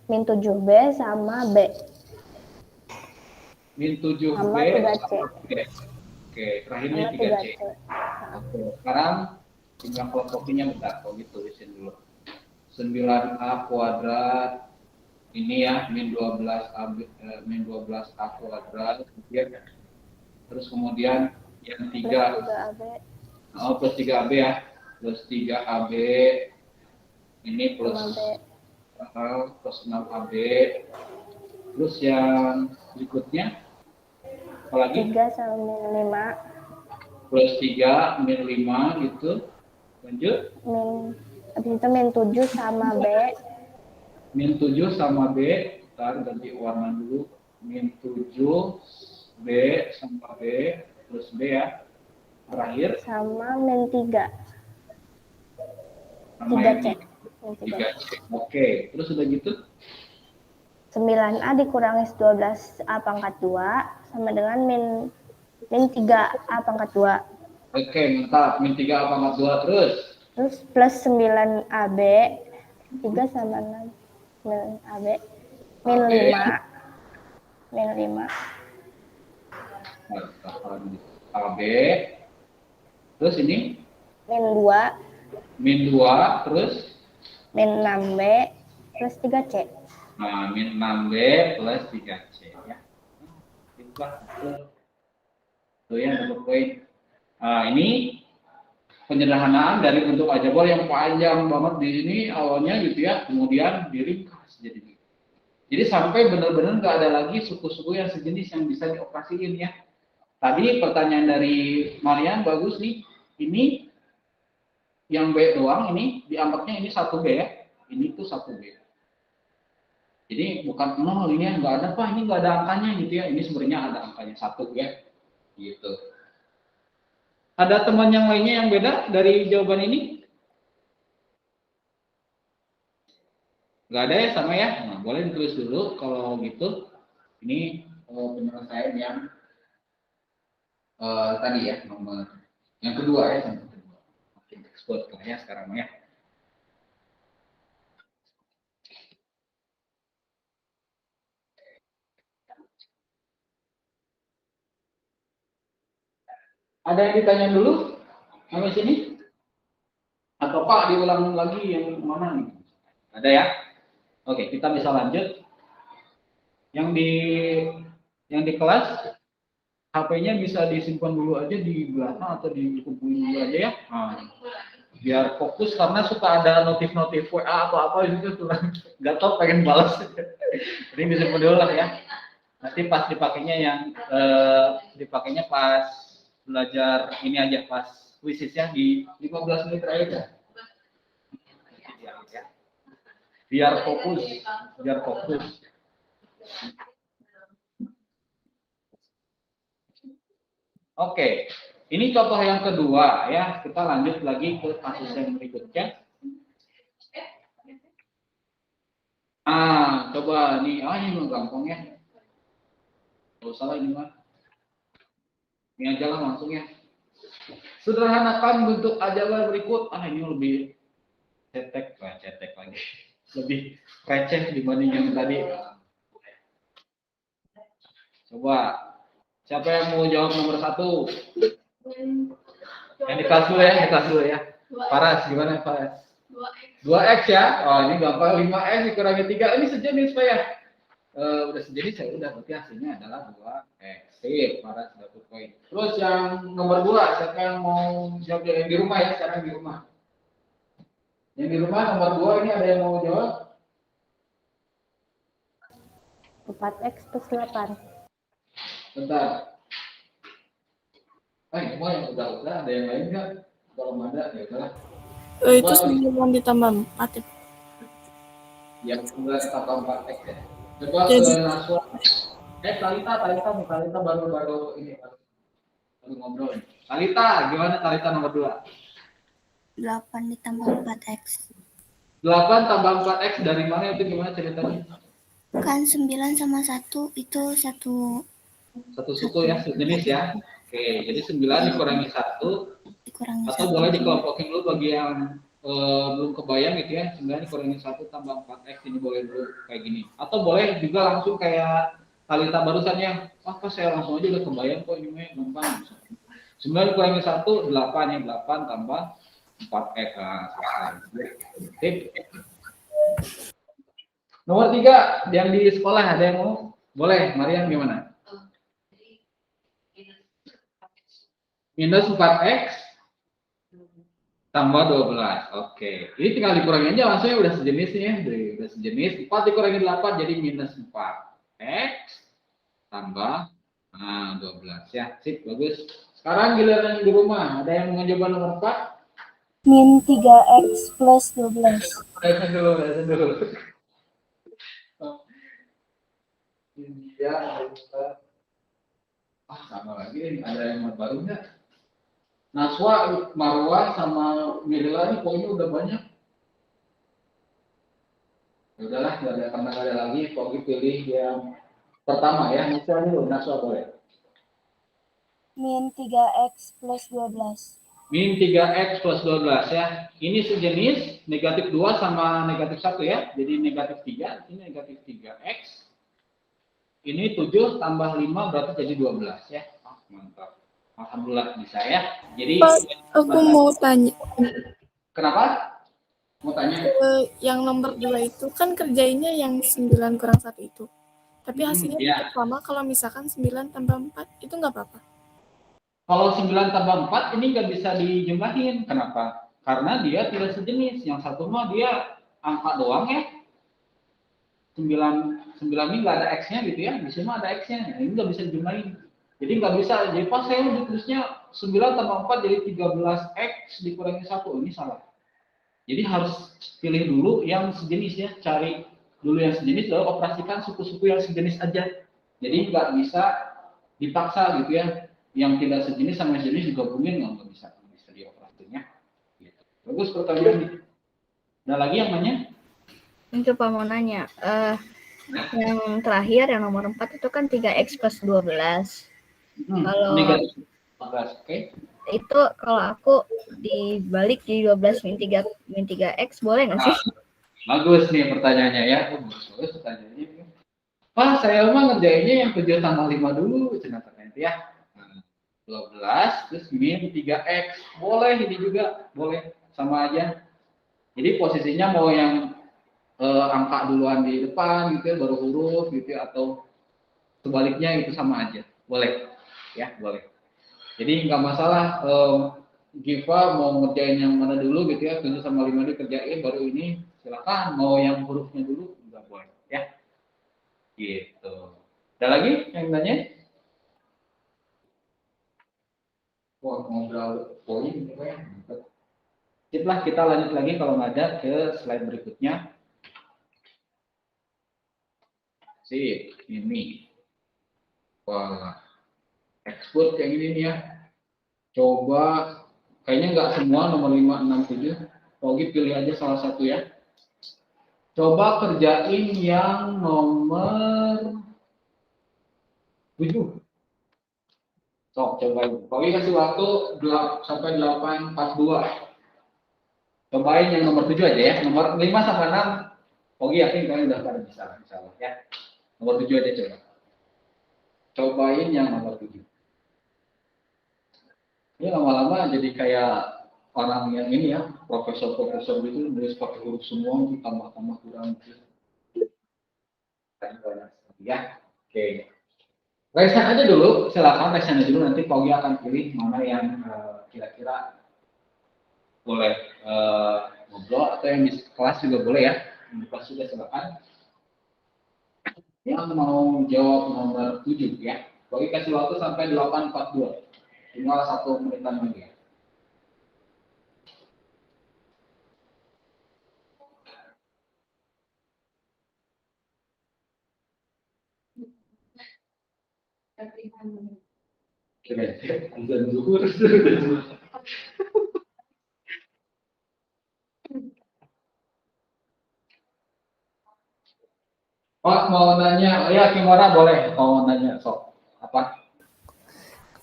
Min 7B sama B. min 7B Sama 3C. Oke, terakhirnya Sama 3C. 3C. Oke, sekarang tinggal kelompokinnya bentar, kalau gitu tulisin dulu. 9A kuadrat ini ya min 12A kuadrat kemudian terus kemudian yang 3 3AB. plus 3AB ya, plus 3AB ini plus 6AB, terus yang berikutnya apalagi 3 sama min 5. plus 3 min 5 gitu, lanjut Habis itu min 7 sama B. min 7 sama B, ntar ganti warna dulu, min 7 B sama B plus B ya, terakhir Sama min 3. sama 3C. yang Min 3C. Oke, terus udah gitu 9A dikurangi 12A pangkat 2 sama dengan min 3A pangkat 2. Oke, mantap, min 3A pangkat 2 terus Terus plus 9AB. 3 sama 6. Min AB. Min 5. Min 5. AB, terus ini Min 2. min 2 terus Min 6B plus 3C. nah, min 6B plus 3C ya. Itulah itu ya, dapat poin. Nah, ini penyederhanaan dari bentuk aljabar yang panjang banget di sini awalnya gitu ya, kemudian diringkas jadi sampai benar-benar nggak ada lagi suku-suku yang sejenis yang bisa dioperasiin ya. Tadi pertanyaan dari Marian bagus nih, ini yang B doang, ini dianggapnya ini 1B ya, ini tuh 1B. Jadi bukan 0, ini nggak ada Pak, ini nggak ada angkanya gitu ya, ini sebenarnya ada angkanya 1 ya, gitu. Ada teman yang lainnya yang beda dari jawaban ini? Nggak ada ya, sama ya? Nah, boleh ditulis dulu kalau gitu. Ini penyelesaian yang tadi ya, nomor yang kedua ya, yang kedua. Oke, export lah ya sekarang ya. Ada yang ditanya dulu sampai sini? Atau Pak diulang lagi yang mana nih? Ada ya? Oke, kita bisa lanjut. Yang di kelas HP-nya bisa disimpan dulu aja di belakang atau dikumpulin dulu aja ya. Nah, biar fokus karena suka ada notif-notif WA atau apa itu tuh nggak tahu pengen balas. Jadi disimpan dulu lah ya. Nanti pas dipakainya pas belajar ini aja, pas kuisisnya di 15 menit terakhir ya. Biar fokus. Oke, ini contoh yang kedua ya. Kita lanjut lagi ke kasus yang berikutnya. Coba nih, ini gampang ya. Gak usah lah ini mah. Ini aja lah langsung ya. Sederhanakan bentuk aljabar berikut. Ini lebih cetek lagi. Lebih receh dibanding yang tadi. Coba. Siapa yang mau jawab nomor 1? Yang di kelas dulu ya, Paras, gimana Paras? 2x ya? Oh, ini gampang, 5x dikurangi 3. Ini sejenis Pak ya? Udah sejenis ya, udah berarti hasilnya adalah 2x. Sip, Paras dapat poin. Terus yang nomor 2, siapa yang mau jawab? Yang di rumah ya, sekarang di rumah. Yang di rumah nomor 2 ini ada yang mau jawab? 4x plus 8. Bentar. Semua yang udah ada yang lain nggak? Kalau ada ya udah. Itu 9 ditambah 4 ya. Yang udah tambah 4x ya. Coba Jadi. ke Naswa. Talita baru ini baru ngobrol. Talita, gimana Talita nomor 2? 8 ditambah 4x. 8 tambah 4x dari mana itu, gimana ceritanya? Kan 9 sama 1 itu satu Suku ya, sejenis ya. Oke, jadi 9 dikurangi 1. dikurangi Atau 1. boleh dikelompokin dulu bagi yang belum kebayang gitu ya. 9 dikurangi 1 tambah 4x, ini boleh dulu kayak gini. Atau boleh juga langsung kayak Kalita barusannya, apa saya langsung aja udah kebayang kok ini mah gampang. 9 kurangi 1, 8 ya, 8 tambah 4x. Nah, selesai. Tip. Nomor 3, yang di sekolah ada yang mau? Boleh, Mariam gimana? Minus 4x tambah 12. Oke. Ini tinggal dikurangi aja, langsungnya udah sejenis nih ya. Udah sejenis. 4 dikurangi 8 jadi minus 4x tambah 12 ya. Sip, bagus. Sekarang giliran di rumah. Ada yang mau coba nomor 4? Min 3x plus 12. Lihat dulu. India, sama lagi nih. Ada yang baru nggak? Naswa, Marwa, sama Mirila ini poinnya udah banyak. Ya udahlah, karena nggak ada lagi, Pogi pilih yang pertama ya. Misalnya dulu, Naswa boleh. Min 3x plus 12. Min 3x plus 12 ya. Ini sejenis negatif 2 sama negatif 1 ya. Jadi negatif 3, ini negatif 3x. Ini 7 tambah 5 berarti jadi 12 ya. Mantap. Alhamdulillah bisa ya. Jadi Aku mau tanya, kenapa? Mau tanya? yang nomor 2 itu kan kerjainnya yang 9 kurang 1 itu. Tapi hasilnya Iya. tetap sama kalau misalkan 9 tambah 4 itu nggak apa-apa. Kalau 9 tambah 4 ini nggak bisa dijumlahin. Kenapa? Karena dia tidak sejenis. Yang satu mah dia angka doang ya. 9 ini nggak ada X-nya gitu ya. Di sini mah ada X-nya. Nah, ini nggak bisa dijumlahin. Jadi nggak bisa. Jadi pas saya tulisnya 9 tambah 4 jadi 13X dikurangi 1. Ini salah. Jadi harus pilih dulu yang sejenis ya. Cari dulu yang sejenis lalu operasikan suku-suku yang sejenis aja. Jadi nggak bisa dipaksa gitu ya. Yang tidak sejenis sama sejenis digabungin nggak bisa dioperasinya. Gitu. Bagus pertanyaan. Ada lagi yang nanya? Ini coba mau nanya. Yang terakhir yang nomor 4 itu kan 3x plus 12. Kalau negatif 14, oke. itu kalau aku dibalik di 12 min 3x boleh nggak sih? Bagus nih pertanyaannya ya. Bagus pertanyaannya. Pak, saya mah ngerjainnya yang 7 tambah 5 dulu. Ternyata nanti ya. 12 terus min 3x. Boleh ini juga. Boleh. Sama aja. Jadi posisinya mau yang angka duluan di depan gitu ya, baru huruf gitu ya, atau sebaliknya itu sama aja. Boleh. Ya, boleh. Jadi nggak masalah Giva mau ngerjain yang mana dulu gitu ya, 7 sama 5 dikerjain baru ini silakan, mau yang hurufnya dulu nggak boleh ya. Gitu. Ada lagi yang nanya? Wah, ngobrol poin ya. Setelah kita lanjut lagi kalau nggak ada ke slide berikutnya. Sip, ini. Wah. Export yang ini nih ya. Coba kayaknya nggak semua nomor 5, 6, 7. Pogi pilih aja salah satu ya. Coba kerjain yang nomor 7. Sok cobain. Pogi kasih waktu sampai 8.42. Cobain yang nomor 7 aja ya. Nomor 5 sama 6. Pogi yakin kalian udah pada bisa insyaallah ya. Nomor 7 aja coba. Cobain yang nomor 7. Ini lama-lama jadi kayak orang yang ini ya, profesor-profesor gitu, nulis pakai huruf semua, tambah-tambah kurang gitu. Ya, oke. Resen aja dulu, silakan resen aja dulu, nanti Pogi akan pilih mana yang kira-kira boleh ngobrol, atau yang di kelas juga boleh ya. Di kelas juga silakan. Yang mau jawab nomor 7 ya. Pogi kasih waktu sampai 8.42. Tinggal 1 menitan lagi ya. Azan zuhur. Pak mau nanya, ya Kimora boleh mau nanya sok apa?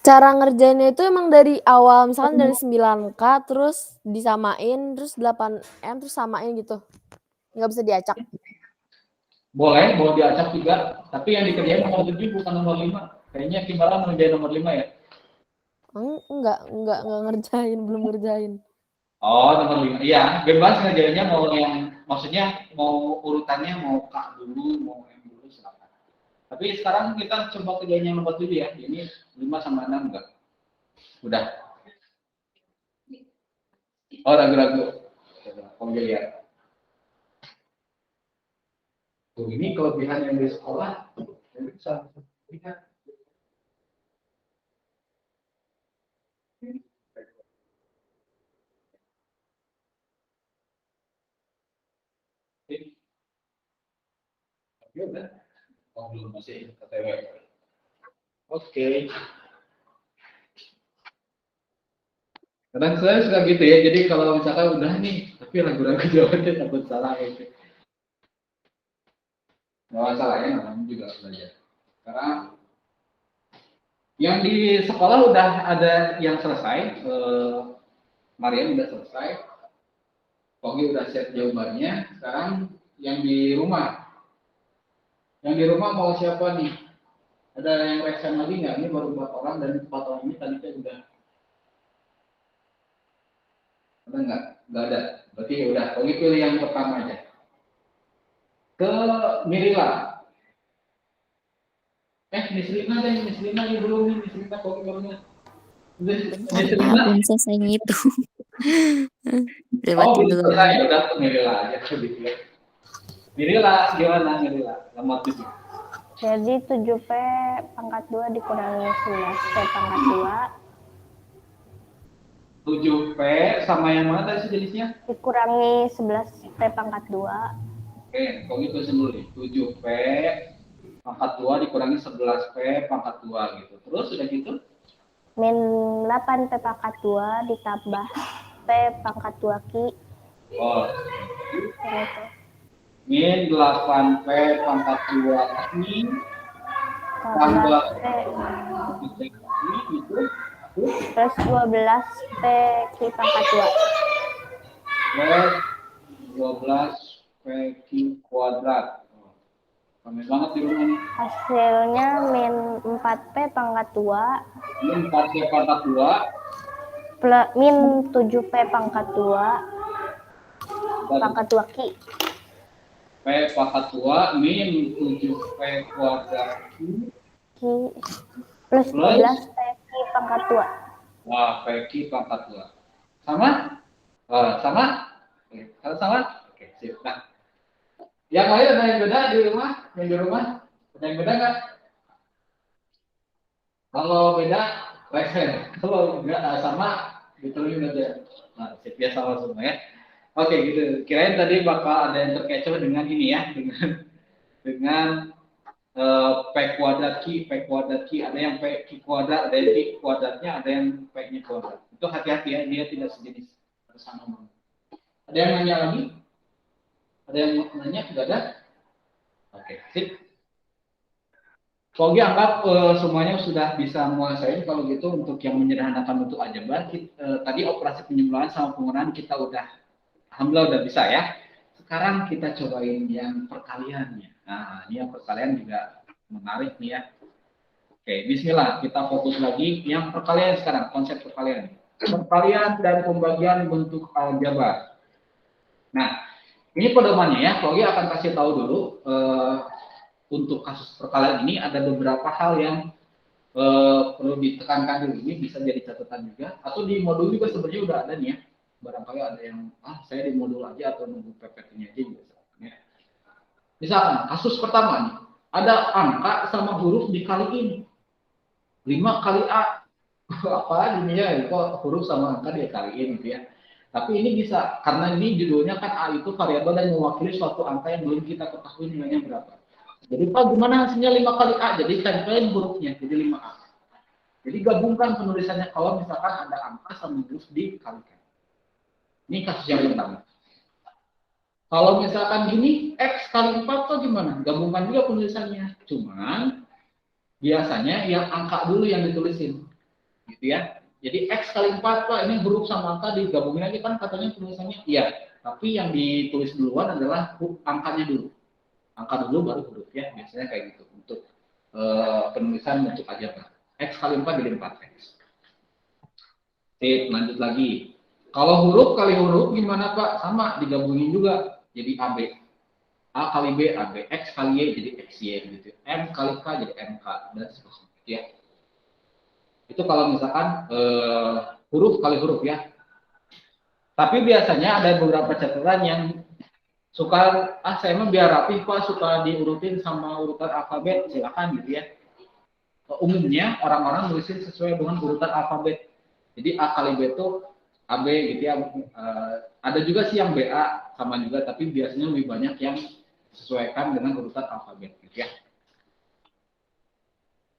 Cara ngerjainnya itu emang dari awal, misalkan dari 9K terus disamain, terus 8M terus samain gitu. Nggak bisa diacak. Boleh diacak juga, tapi yang dikerjain nomor 7 bukan nomor 5. Kayaknya Kimara mengerjain nomor 5 ya? Enggak ngerjain, belum ngerjain. Oh, nomor 5. Iya, bebas ngerjainnya mau yang, maksudnya mau urutannya mau K dulu, mau M dulu, silakan. Tapi sekarang kita coba kerjain yang nomor 7 ya. Ini 5 sama 6 enggak? Udah. Oh, ragu-ragu. Coba lihat. Tuh, ini kelebihan yang di sekolah. Yang bisa lihat. Oke, udah. Oh, belum masih KTW. Oke. Kadang saya suka gitu ya. Jadi kalau misalkan udah nih, tapi ragu-ragu jawabannya takut salah gitu. Nggak masalah ya, namanya juga belajar. Karena yang di sekolah udah ada yang selesai. Mariam udah selesai. Pogi udah siap jawabannya. Sekarang yang di rumah. Yang di rumah mau siapa nih? Ada yang reaction lagi nggak? Ini baru 4 orang dan 4 orang ini tadi saya udah. Ada nggak? Nggak ada. Berarti ya udah. Pogi pilih yang pertama aja. Ke Mirila. Miss Lina deh. Miss Lina ini belum nih. Miss Lina Pogi barunya. Miss Lina. Belum selesai ngitung. Oh, belum selesai. Ya udah ke Mirila aja. Mirila, gimana Mirila? Nomor 7. Jadi 7P pangkat 2 dikurangi 11P pangkat 2. 7P sama yang mana tadi sejenisnya? Dikurangi 11P pangkat 2. Oke, kalau gitu dulu nih. 7P pangkat 2 dikurangi 11P pangkat 2 gitu. Terus udah gitu? Min 8P pangkat 2 ditambah P pangkat 2 Ki. Oh. Gitu. Min 8P pangkat 2 Ki tambah P gitu. Plus 12P Ki pangkat 2. Plus 12P Ki kuadrat. Ramai banget di rumah nih. Hasilnya min 4P pangkat 2. Min 4P pangkat 2. Plus min 7P pangkat 2. Pangkat 2 Ki. P pangkat 2 min 7P kuadrat Ki plus 12P Ki pangkat 2. Wah, P Ki pangkat 2. Sama? Sama? Oke, kalau sama? Oke, sip. Nah, yang lain ada yang beda di rumah? Yang di rumah? Ada yang beda nggak? Kalau beda, resen. Kalau nggak sama, ditulis aja. Nah, sip, biasa semua ya. Oke, gitu. Kirain tadi bakal ada yang terkecoh dengan ini ya, dengan P kuadrat Ki, ada yang P Ki kuadrat, ada yang Ki kuadratnya, ada yang P-nya kuadrat. Itu hati-hati ya, dia tidak sejenis sama. Ada yang nanya lagi? Ada yang nanya? Tidak ada? Oke, sip. Pogi anggap semuanya sudah bisa menguasai. Kalau gitu untuk yang menyederhanakan bentuk aljabar, tadi operasi penjumlahan sama penguraian kita udah, alhamdulillah udah bisa ya. Sekarang kita cobain yang perkaliannya. Nah, ini yang perkalian juga menarik nih ya. Oke, bismillah, kita fokus lagi yang perkalian sekarang, konsep perkalian. Perkalian dan pembagian bentuk aljabar. Nah, ini pedomannya ya, Pogi akan kasih tahu dulu untuk kasus perkalian ini ada beberapa hal yang perlu ditekankan dulu. Ini bisa jadi catatan juga, atau di modul juga sebenarnya udah ada nih ya. Barangkali ada yang, saya di modul aja atau nunggu PPT-nya aja juga. Ya. Misalkan, kasus pertama nih, ada angka sama huruf dikaliin. 5 kali A. Apa ini ya, kok huruf sama angka dikaliin gitu ya. Tapi ini bisa, karena ini judulnya kan A itu variabel dan mewakili suatu angka yang belum kita ketahui nilainya berapa. Jadi Pak, gimana hasilnya 5 kali A? Jadi tempelin hurufnya, jadi 5A. Jadi gabungkan penulisannya kalau misalkan ada angka sama huruf dikalikan. Ini kasus yang pertama. Kalau misalkan gini, X kali 4 kok gimana? Gabungkan juga penulisannya. Cuman, biasanya yang angka dulu yang ditulisin. Gitu ya. Jadi X kali 4 Pak, ini huruf sama angka digabungin lagi kan katanya tulisannya. Iya, tapi yang ditulis duluan adalah angkanya dulu. angka dulu baru huruf ya, biasanya kayak gitu untuk penulisan bentuk aljabar. X kali 4 jadi 4x. Oke, lanjut lagi. Kalau huruf kali huruf gimana Pak? Sama, digabungin juga jadi AB. A kali B, AB. X kali Y jadi XY gitu. M kali K jadi MK dan seterusnya ya. Itu kalau misalkan huruf kali huruf ya. Tapi biasanya ada beberapa catatan yang suka, saya mah biar rapi Pak, suka diurutin sama urutan alfabet, silakan gitu ya. Umumnya orang-orang nulisin sesuai dengan urutan alfabet. Jadi A kali B itu AB gitu ya. Ada juga sih yang BA sama juga, tapi biasanya lebih banyak yang disesuaikan dengan urutan alfabet gitu ya.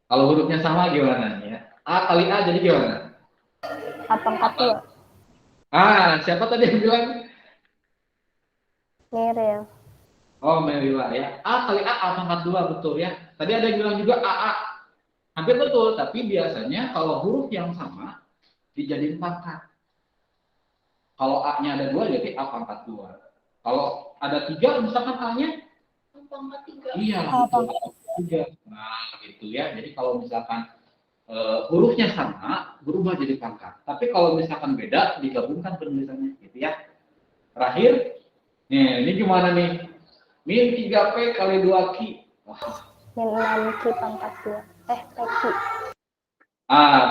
Kalau hurufnya sama gimana ya? A kali A jadi gimana? A pangkat 2. Siapa tadi yang bilang? Miril. Oh, Melila ya. A kali A pangkat 2 betul ya. Tadi ada yang bilang juga AA. Hampir betul, tapi biasanya kalau huruf yang sama dijadiin pangkat. Kalau A-nya ada 2 jadi A pangkat 2. Kalau ada 3 misalkan A-nya pangkat 3. iya, betul. 3. Nah, gitu ya. Jadi kalau misalkan hurufnya sama, berubah jadi pangkat. Tapi kalau misalkan beda, digabungkan penulisannya gitu ya. Terakhir, nih, ini gimana nih? Min 3P kali 2Q. Min 6Q pangkat 2. PQ.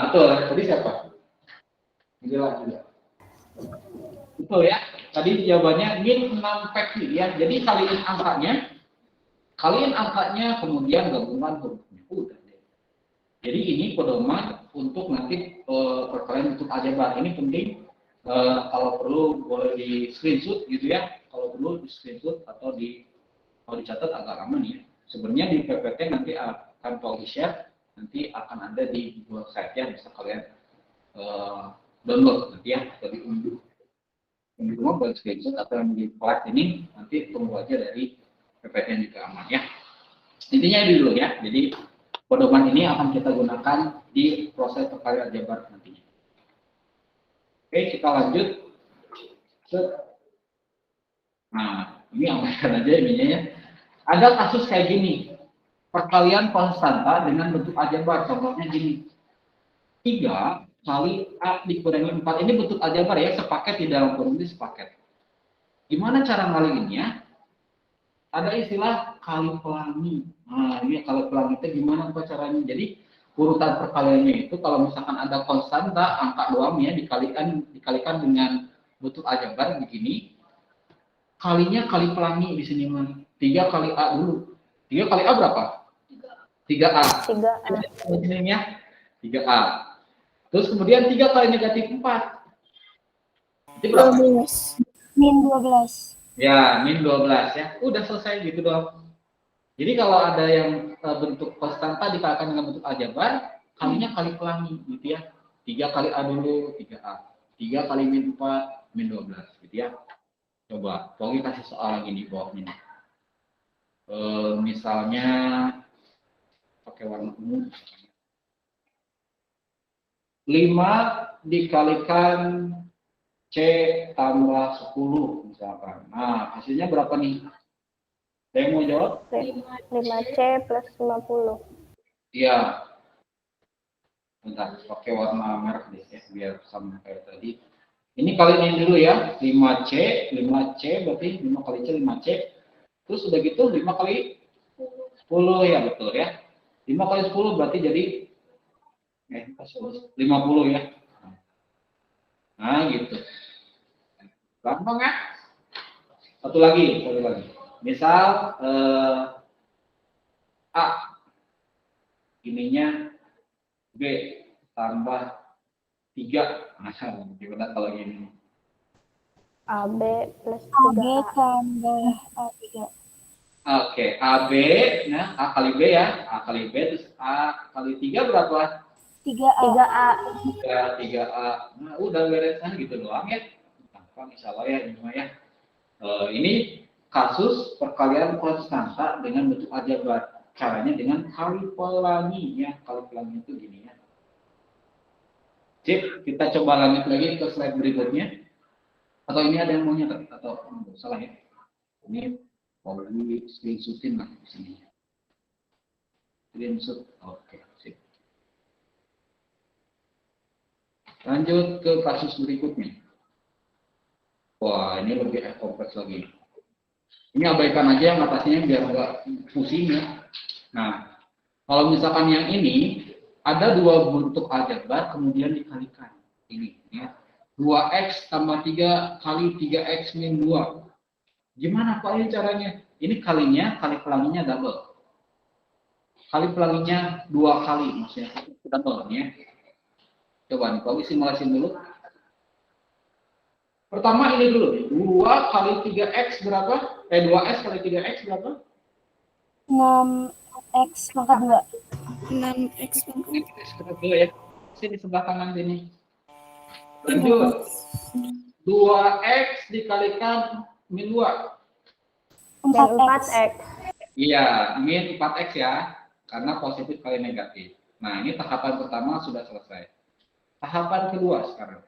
Betul. Tadi siapa? Jelas juga. Betul ya. Tadi jawabannya min 6PQ ya. Jadi kaliin angkanya, kemudian gabungan hurufnya. Udah deh. Jadi ini pedoman untuk nanti perkalian bentuk aljabar. Ini penting. Kalau perlu boleh di screenshot gitu ya. Kalau perlu di screenshot atau kalau dicatat agak aman ya. Sebenarnya di PPT nanti akan share, nanti akan ada di website ya, bisa kalian download nanti ya, atau diunduh. Yang di rumah buat screenshot atau yang di kelas ini nanti tunggu aja dari PPT yang juga aman ya. Intinya dulu ya. Jadi pedoman ini akan kita gunakan di proses perkalian aljabar nantinya. Oke, kita lanjut. Nah, ini amankan aja ininya ya. Ada kasus kayak gini, perkalian konstanta dengan bentuk aljabar, contohnya gini, 3 kali A dikurangi 4, ini bentuk aljabar ya, sepaket di dalam kurung ini sepaket. Gimana cara ngaliinnya? Ada istilah kali pelangi. Nah, ini kali pelangi itu gimana Pak caranya? Jadi urutan perkaliannya itu kalau misalkan ada konstanta, angka doang ya, dikalikan dengan bentuk aljabar begini, kalinya kali pelangi di sini mah. 3 kali A dulu. 3 kali A berapa? 3A. 3A. Ini ya. 3A. Terus kemudian 3 kali negatif 4. Itu berapa? 12. Min 12. Ya, min 12 ya. Udah selesai gitu dong. Jadi kalau ada yang bentuk konstanta dikalikan dengan bentuk aljabar, kalinya kali pelangi gitu ya. 3 kali A dulu, 3A. 3 kali min 4, min 12 gitu ya. Coba, Pogi kasih soal lagi di bawahnya. Misalnya pakai warna ungu. 5 dikalikan C tambah 10 misalkan. Nah, hasilnya berapa nih? Ada yang mau jawab? 5C plus 50. Iya. Bentar, pakai warna merah deh ya, biar sama kayak tadi. Ini kaliin dulu ya, 5C berarti 5 kali C 5C. Terus udah gitu 5 kali 10 ya, betul ya. 5 kali 10 berarti jadi 50 ya. Nah gitu. Gampang ya. Satu lagi. Misal A ininya B tambah 3. Nah, gimana kalau gini? AB plus AB 3A. tambah A3. Oke, AB, nah A kali B ya, A kali B, terus A kali 3 berapa? 3A. 3A. Nah, udah beresan gitu doang ya. Gampang insya Allah ya, ini mah ya. Ini kasus perkalian konstanta dengan bentuk aljabar. Caranya dengan kali pelangi ya. Kali pelangi itu gini ya. Sip, kita coba lanjut lagi ke slide berikutnya. Atau ini ada yang mau nyatet atau salah ya? Ini Di screenshotin lah di sini. Screenshot, oke, sip. Lanjut ke kasus berikutnya. Wah, ini lebih kompleks lagi. Ini abaikan aja yang atasnya biar nggak pusing ya. Nah, kalau misalkan yang ini ada dua bentuk aljabar kemudian dikalikan. Ini ya. 2x tambah 3 kali 3x min 2. Gimana Pak ini caranya? Ini kalinya, kali pelanginya double. Kali pelanginya 2 kali, maksudnya double ya. Coba nih, Pak simulasi dulu. Pertama ini dulu, 2 kali 3x berapa? 2x kali 3x berapa? 6x pangkat 2. 6x pangkat. Dulu ya. Sini sebelah kanan sini. Lanjut. 2x dikalikan min 2. 4x. Iya, min 4x ya. Karena positif kali negatif. Nah, ini tahapan pertama sudah selesai. Tahapan kedua sekarang.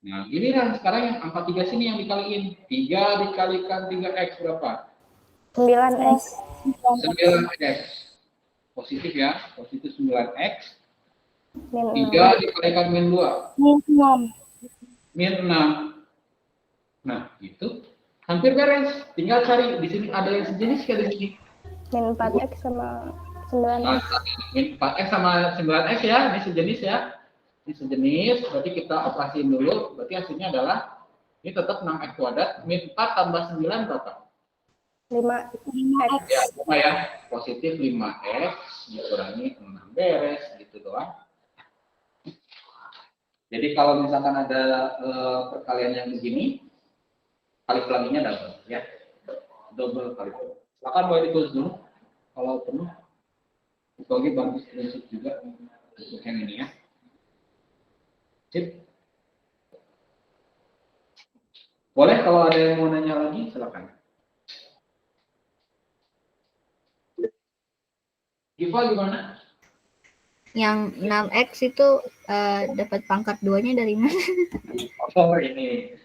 Nah, giliran sekarang yang angka 3 sini yang dikaliin. 3 dikalikan 3x berapa? 9x. 9x. Positif ya, positif 9x. Min 3 dikalikan min 2. Min 6. Min 6. Nah, itu hampir beres. Tinggal cari di sini ada yang sejenis kayak di sini. Min 4x sama 9x. Nah, min 4x sama 9x ya, ini sejenis ya. Ini sejenis, berarti kita operasiin dulu. Berarti hasilnya adalah ini tetap 6x kuadrat. Min 4 tambah 9 berapa? 5x. Ya, apa ya? Positif 5x dikurangi 6 beres gitu doang. Jadi kalau misalkan ada perkalian yang begini, kali pelanginya double ya. Double kali pelangi. Silakan boleh ditulis dulu kalau perlu. Itu lagi bagus prinsip juga untuk yang ini ya. Sip. Boleh kalau ada yang mau nanya lagi silakan. Giva gimana? Yang 6x itu dapat pangkat 2-nya dari mana? Oh ini.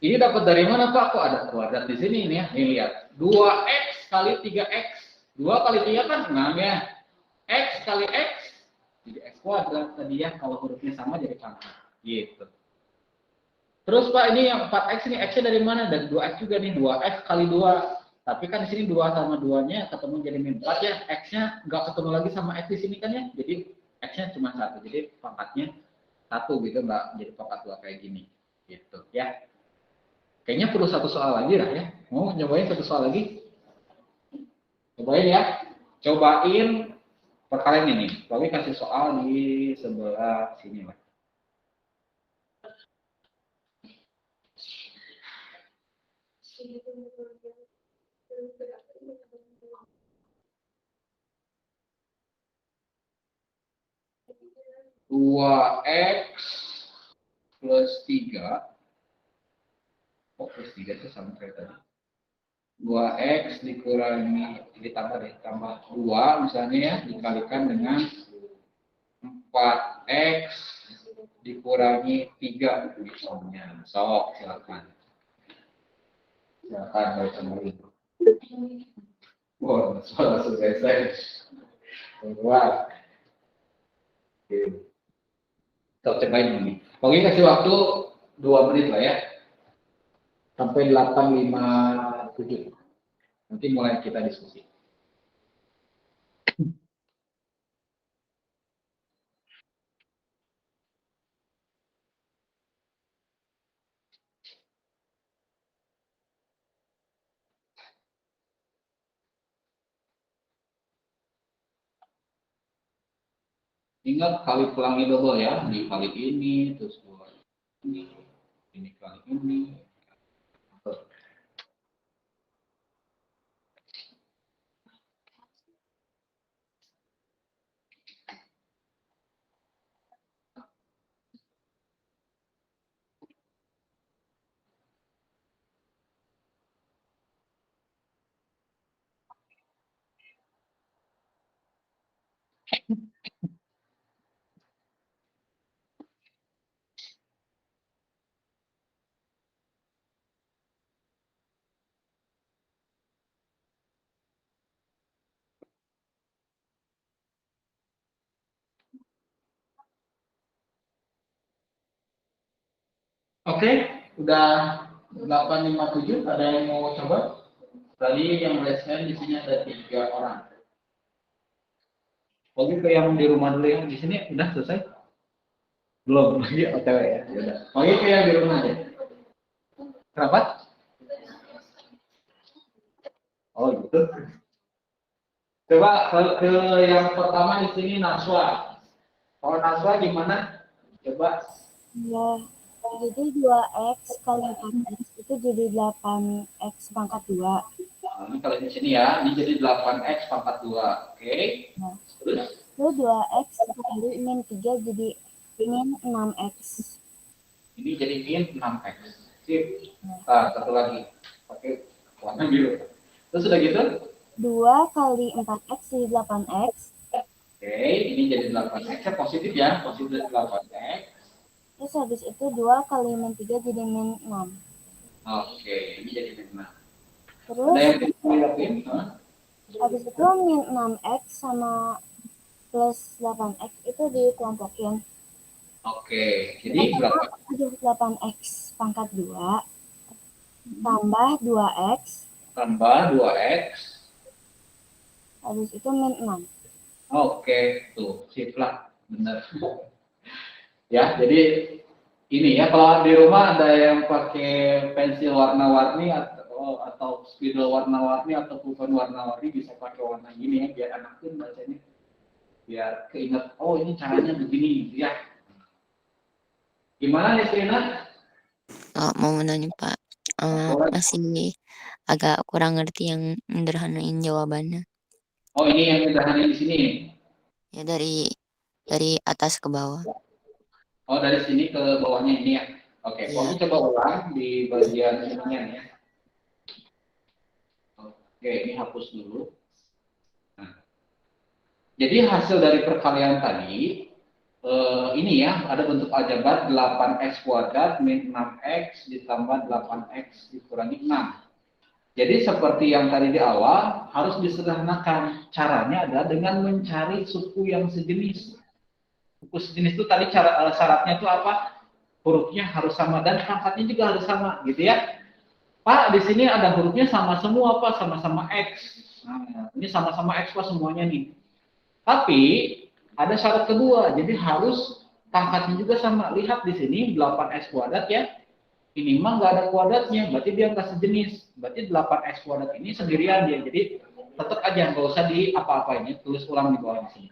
Ini dapat dari mana Pak? Kok ada kuadrat di sini ini ya? Nih lihat. 2x kali 3x. 2 kali 3 kan 6 ya. X kali x jadi x kuadrat tadi ya. Kalau hurufnya sama jadi pangkat. Gitu. Terus Pak ini yang 4x ini x-nya dari mana? Dari 2x juga nih. 2x kali 2. Tapi kan di sini 2 sama 2-nya ketemu jadi min 4 ya. X-nya nggak ketemu lagi sama x di sini kan ya. Jadi x-nya cuma 1. Jadi pangkatnya 1 gitu, nggak jadi pangkat 2 kayak gini. Gitu ya. Kayaknya perlu satu soal lagi lah ya. Mau nyobain satu soal lagi? Cobain ya. Cobain perkalian ini. Tapi kasih soal di sebelah sini lah. Dua x plus 3. Oh, plus 3 itu sama kayak tadi. 2x dikurangi, ditambah 2 misalnya ya, dikalikan dengan 4x dikurangi 3 misalnya. Sok, silakan. Silakan baca sendiri. Oh, soal selesai. Wah. Oke. Kita cobain ini. Oke, kasih waktu 2 menit lah ya. Sampai 8.57. Nanti mulai kita diskusi. Ingat kali pelangi double ya, dikali ini, terus dua ini kali ini. Oke, udah 857. Ada yang mau coba? Tadi yang raise hand di sini ada 3 orang. Oke, ke yang di rumah dulu, yang di sini udah selesai? Belum lagi OTW ya. Udah. Oke, ke yang di rumah aja. Kenapa? Oh gitu. Coba ke yang pertama di sini Naswa. Kalau Naswa gimana? Coba. Ya, jadi 2x kali 4x itu jadi 8x pangkat 2. Nah, ini kalau di sini ya, ini jadi 8x pangkat 2. Oke. Nah, Terus? lalu 2x kali min 3 jadi min 6x. Ini jadi min 6x. Sip. Nah, satu lagi. Pakai warna biru. Terus udah gitu? 2 kali 4x jadi 8x. Oke, ini jadi 8x. Ya, positif ya. Positif 8x. Terus habis itu 2 kali min 3 jadi min 6. Oke, ini jadi min 6. Terus Ada yang bisa lihatin? habis itu min 6x sama plus 8x itu dikelompokin. Oke, jadi berapa? 8x pangkat 2 tambah 2x Tambah 2x. habis itu min 6. Oke, tuh, sip lah. Benar. Ya, jadi ini ya, kalau di rumah ada yang pakai pensil warna-warni atau spidol warna-warni atau pulpen warna-warni, bisa pakai warna gini ya, biar anak pun bacanya biar keinget, oh ini caranya begini ya. Gimana nih Serena? Mau nanya Pak, masih agak kurang ngerti yang menyederhanain jawabannya. Oh ini yang sederhana di sini. Ya dari atas ke bawah. Oh dari sini ke bawahnya ini ya. Oke, Iya. coba ulang di bagian ininya nih ya. Oke, ini hapus dulu. Nah, jadi hasil dari perkalian tadi ini ya, ada bentuk aljabar 8x kuadrat min 6x ditambah 8x dikurangi 6. Jadi seperti yang tadi di awal, harus disederhanakan. Caranya adalah dengan mencari suku yang sejenis. Suku sejenis itu tadi syaratnya itu apa? Hurufnya harus sama dan pangkatnya juga harus sama, gitu ya. Pak, di sini ada hurufnya sama semua, Pak, sama-sama X. Nah, ini sama-sama X, Pak, semuanya nih. Tapi ada syarat kedua, jadi harus pangkatnya juga sama. Lihat di sini 8x kuadrat ya. Ini mah nggak ada kuadratnya, berarti dia nggak sejenis. Berarti 8x kuadrat ini sendirian dia. Jadi tetap aja nggak usah di apa-apainnya, tulis ulang di bawah sini.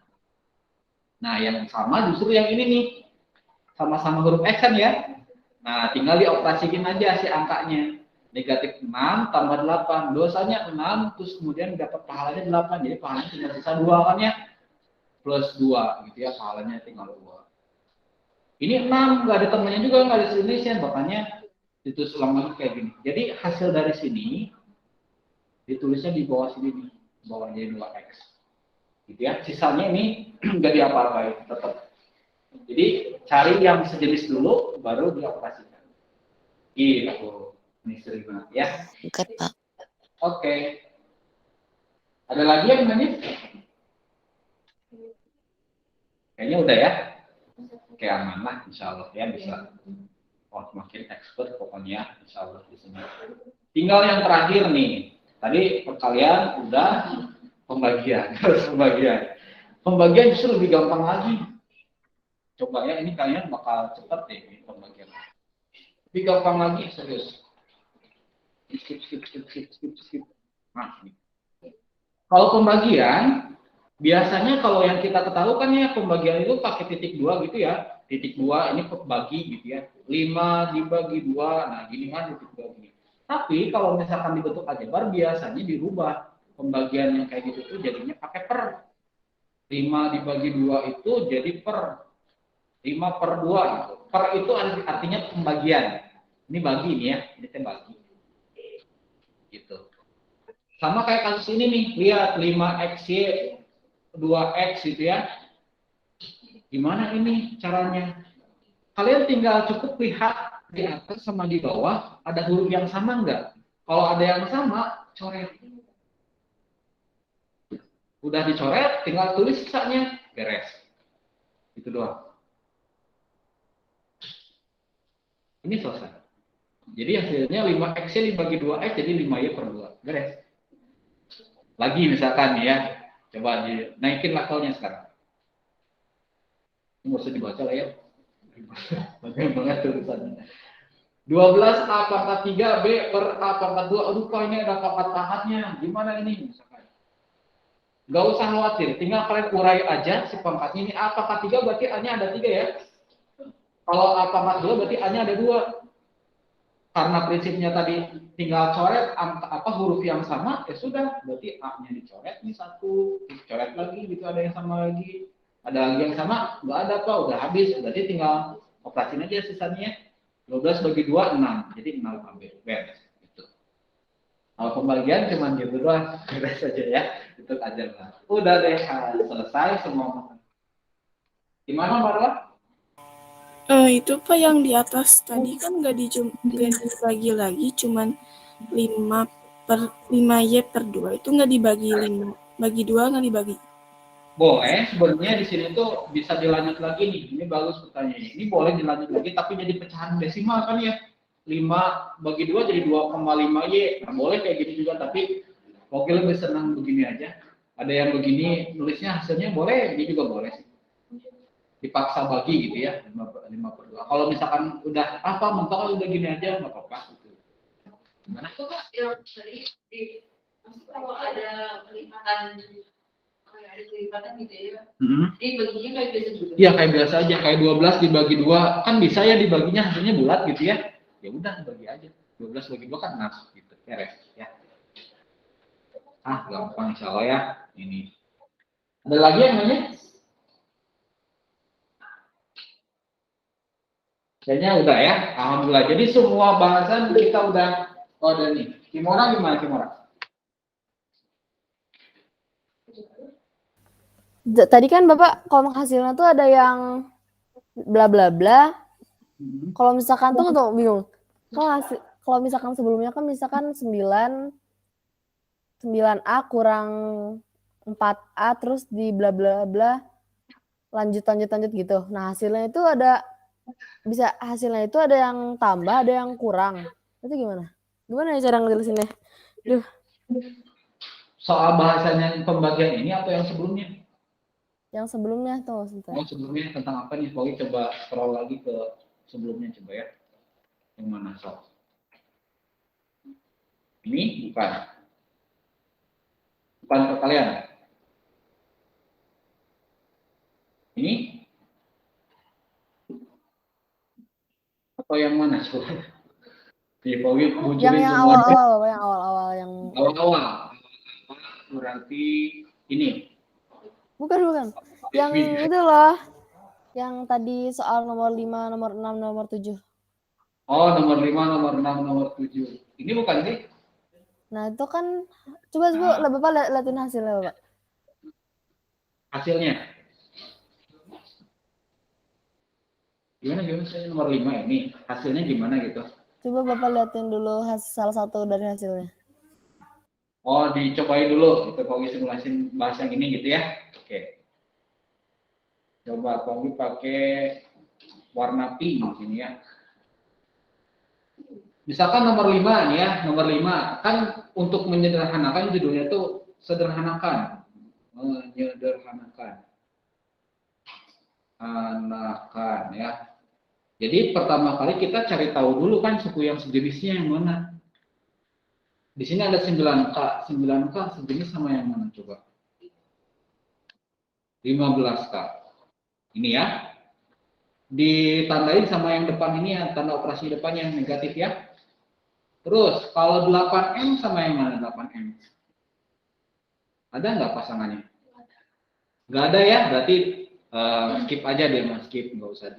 Nah, yang sama justru yang ini nih. Sama-sama huruf X kan ya. Nah, tinggal dioperasikan aja si angkanya. Negatif 6 tambah 8. Dosanya 6, terus kemudian dapat pahalanya 8. Jadi pahalanya tinggal sisa 2 kan ya. Plus 2 gitu ya, pahalanya tinggal 2. Ini 6, nggak ada temannya juga, nggak ada sejenisnya. Makanya ditulis ulang lagi kayak gini. Jadi hasil dari sini ditulisnya di bawah sini nih. Bawahnya 2x. Gitu ya. Sisanya ini nggak diapa-apain, tetap. Jadi cari yang sejenis dulu, baru dioperasikan. Gitu. Ini sering banget ya. Bukan Pak. Oke. Ada lagi yang nanya? Kayaknya udah ya. Oke, aman lah, insya Allah ya bisa. Oh, makin expert pokoknya, insya Allah di sini. Tinggal yang terakhir nih. Tadi perkalian udah pembagian, terus pembagian. Pembagian justru lebih gampang lagi. Coba ya, ini kalian bakal cepet deh ini pembagian. Lebih gampang lagi, serius. Skip. Nah, ini. Kalau pembagian, biasanya kalau yang kita ketahui kan ya pembagian itu pakai titik 2 gitu ya. Titik 2 ini bagi gitu ya. 5 dibagi 2, nah gini kan titik 2 gini. Tapi kalau misalkan dibentuk aljabar biasanya dirubah. Pembagian yang kayak gitu tuh jadinya pakai per. 5 dibagi 2 itu jadi per. 5 per 2 gitu. Per itu artinya pembagian. Ini bagi nih ya, ini teh bagi. Gitu. Sama kayak kasus ini nih, lihat 5xy 2x gitu ya. Gimana ini caranya? Kalian tinggal cukup lihat di atas sama di bawah ada huruf yang sama enggak? Kalau ada yang sama, coret. Udah dicoret, tinggal tulis sisanya, beres. Itu doang. Ini selesai. Jadi hasilnya 5x-nya dibagi 2x jadi 5y per 2. Beres. Lagi misalkan ya, coba dinaikin levelnya sekarang. Nggak usah dibaca lah ya. Bagian banget tulisannya. 12a pangkat 3b per a pangkat 2. Aduh kok ini ada pangkat pangkatnya. Gimana ini? Misalkan. Nggak usah khawatir. Tinggal kalian urai aja si pangkatnya. Ini a pangkat 3 berarti a-nya ada 3 ya. Kalau a pangkat 2 berarti a-nya ada 2. Karena prinsipnya tadi tinggal coret huruf yang sama, ya sudah. Berarti a-nya dicoret, ini 1. Dicoret lagi, gitu ada yang sama lagi. Ada lagi yang sama, nggak ada Pak, udah habis. Berarti tinggal operasin aja sisanya. 12 bagi 2, 6. Jadi 0 ambil. Beres. Gitu. Kalau pembagian cuma gitu doang. Beres aja ya. Itu aja lah. Udah deh, selesai semua. Gimana Marwa? Itu Pak yang di atas tadi kan nggak dibagi lagi, cuman 5y per 2 itu nggak dibagi 5, bagi 2 nggak dibagi. Boleh, sebenarnya di sini tuh bisa dilanjut lagi nih. Ini bagus pertanyaannya. Ini boleh dilanjut lagi tapi jadi pecahan desimal kan ya. 5 bagi 2 jadi 2,5y. Nah, boleh kayak gitu juga tapi oke lebih senang begini aja. Ada yang begini nulisnya hasilnya boleh, ini juga boleh sih. Dipaksa bagi gitu ya, 5 per 2. Kalau misalkan udah mentok udah gini aja nggak apa-apa gitu. Gimana? Itu Pak yang tadi kalau ada kelipatan gitu ya. Dibaginya kayak biasa juga. Iya kayak biasa aja, kayak 12 dibagi 2 kan bisa ya dibaginya hasilnya bulat gitu ya. Ya udah bagi aja. 12 bagi 2 kan 6 gitu. Beres ya. Gampang insyaallah ya. Ini. Ada lagi yang nanya? Kayaknya udah ya. Alhamdulillah. Jadi semua bahasan kita udah ada nih. Kimora gimana Kimora? Tadi kan Bapak kolom hasilnya tuh ada yang bla bla bla. Kalau misalkan tuh bingung. Kalau misalkan sebelumnya kan misalkan 9a kurang 4a terus di bla bla bla lanjut gitu. Nah, hasilnya itu ada yang tambah, ada yang kurang. Itu gimana? Gimana ya cara ngejelasinnya? Duh. Soal bahasanya pembagian ini atau yang sebelumnya? Yang sebelumnya tuh maksudnya. Oh, sebelumnya tentang apa nih? Pokoknya coba scroll lagi ke sebelumnya coba ya. Yang mana soal? Ini bukan. Bukan ke kalian. Ini? Atau yang mana coba? Yang awal-awal yang awal-awal. Berarti ini. Bukan. Yang itu loh. Yang tadi soal nomor 5, nomor 6, nomor 7. Oh, nomor 5, nomor 6, nomor 7. Ini bukan sih? Nah, itu kan coba Bapak liatin hasilnya, Bapak. Hasilnya. Gimana saya nomor 5 ini? Hasilnya gimana gitu? Coba Bapak liatin dulu salah satu dari hasilnya. Oh, dicobain dulu kita Pogi simulasin bahas yang ini gitu ya. Oke. Coba Pogi pakai warna pink ini ya. Misalkan nomor 5 nih ya, nomor 5 kan untuk menyederhanakan judulnya tuh sederhanakan. Menyederhanakan. Ya. Jadi pertama kali kita cari tahu dulu kan suku yang sejenisnya yang mana. Di sini ada 9K. 9K sejenis sama yang mana coba? 15K. Ini ya. Ditandain sama yang depan ini ya, tanda operasi depan yang negatif ya. Terus kalau 8M sama yang mana 8M? Ada nggak pasangannya? Nggak ada ya, berarti skip aja deh mas, skip, nggak usah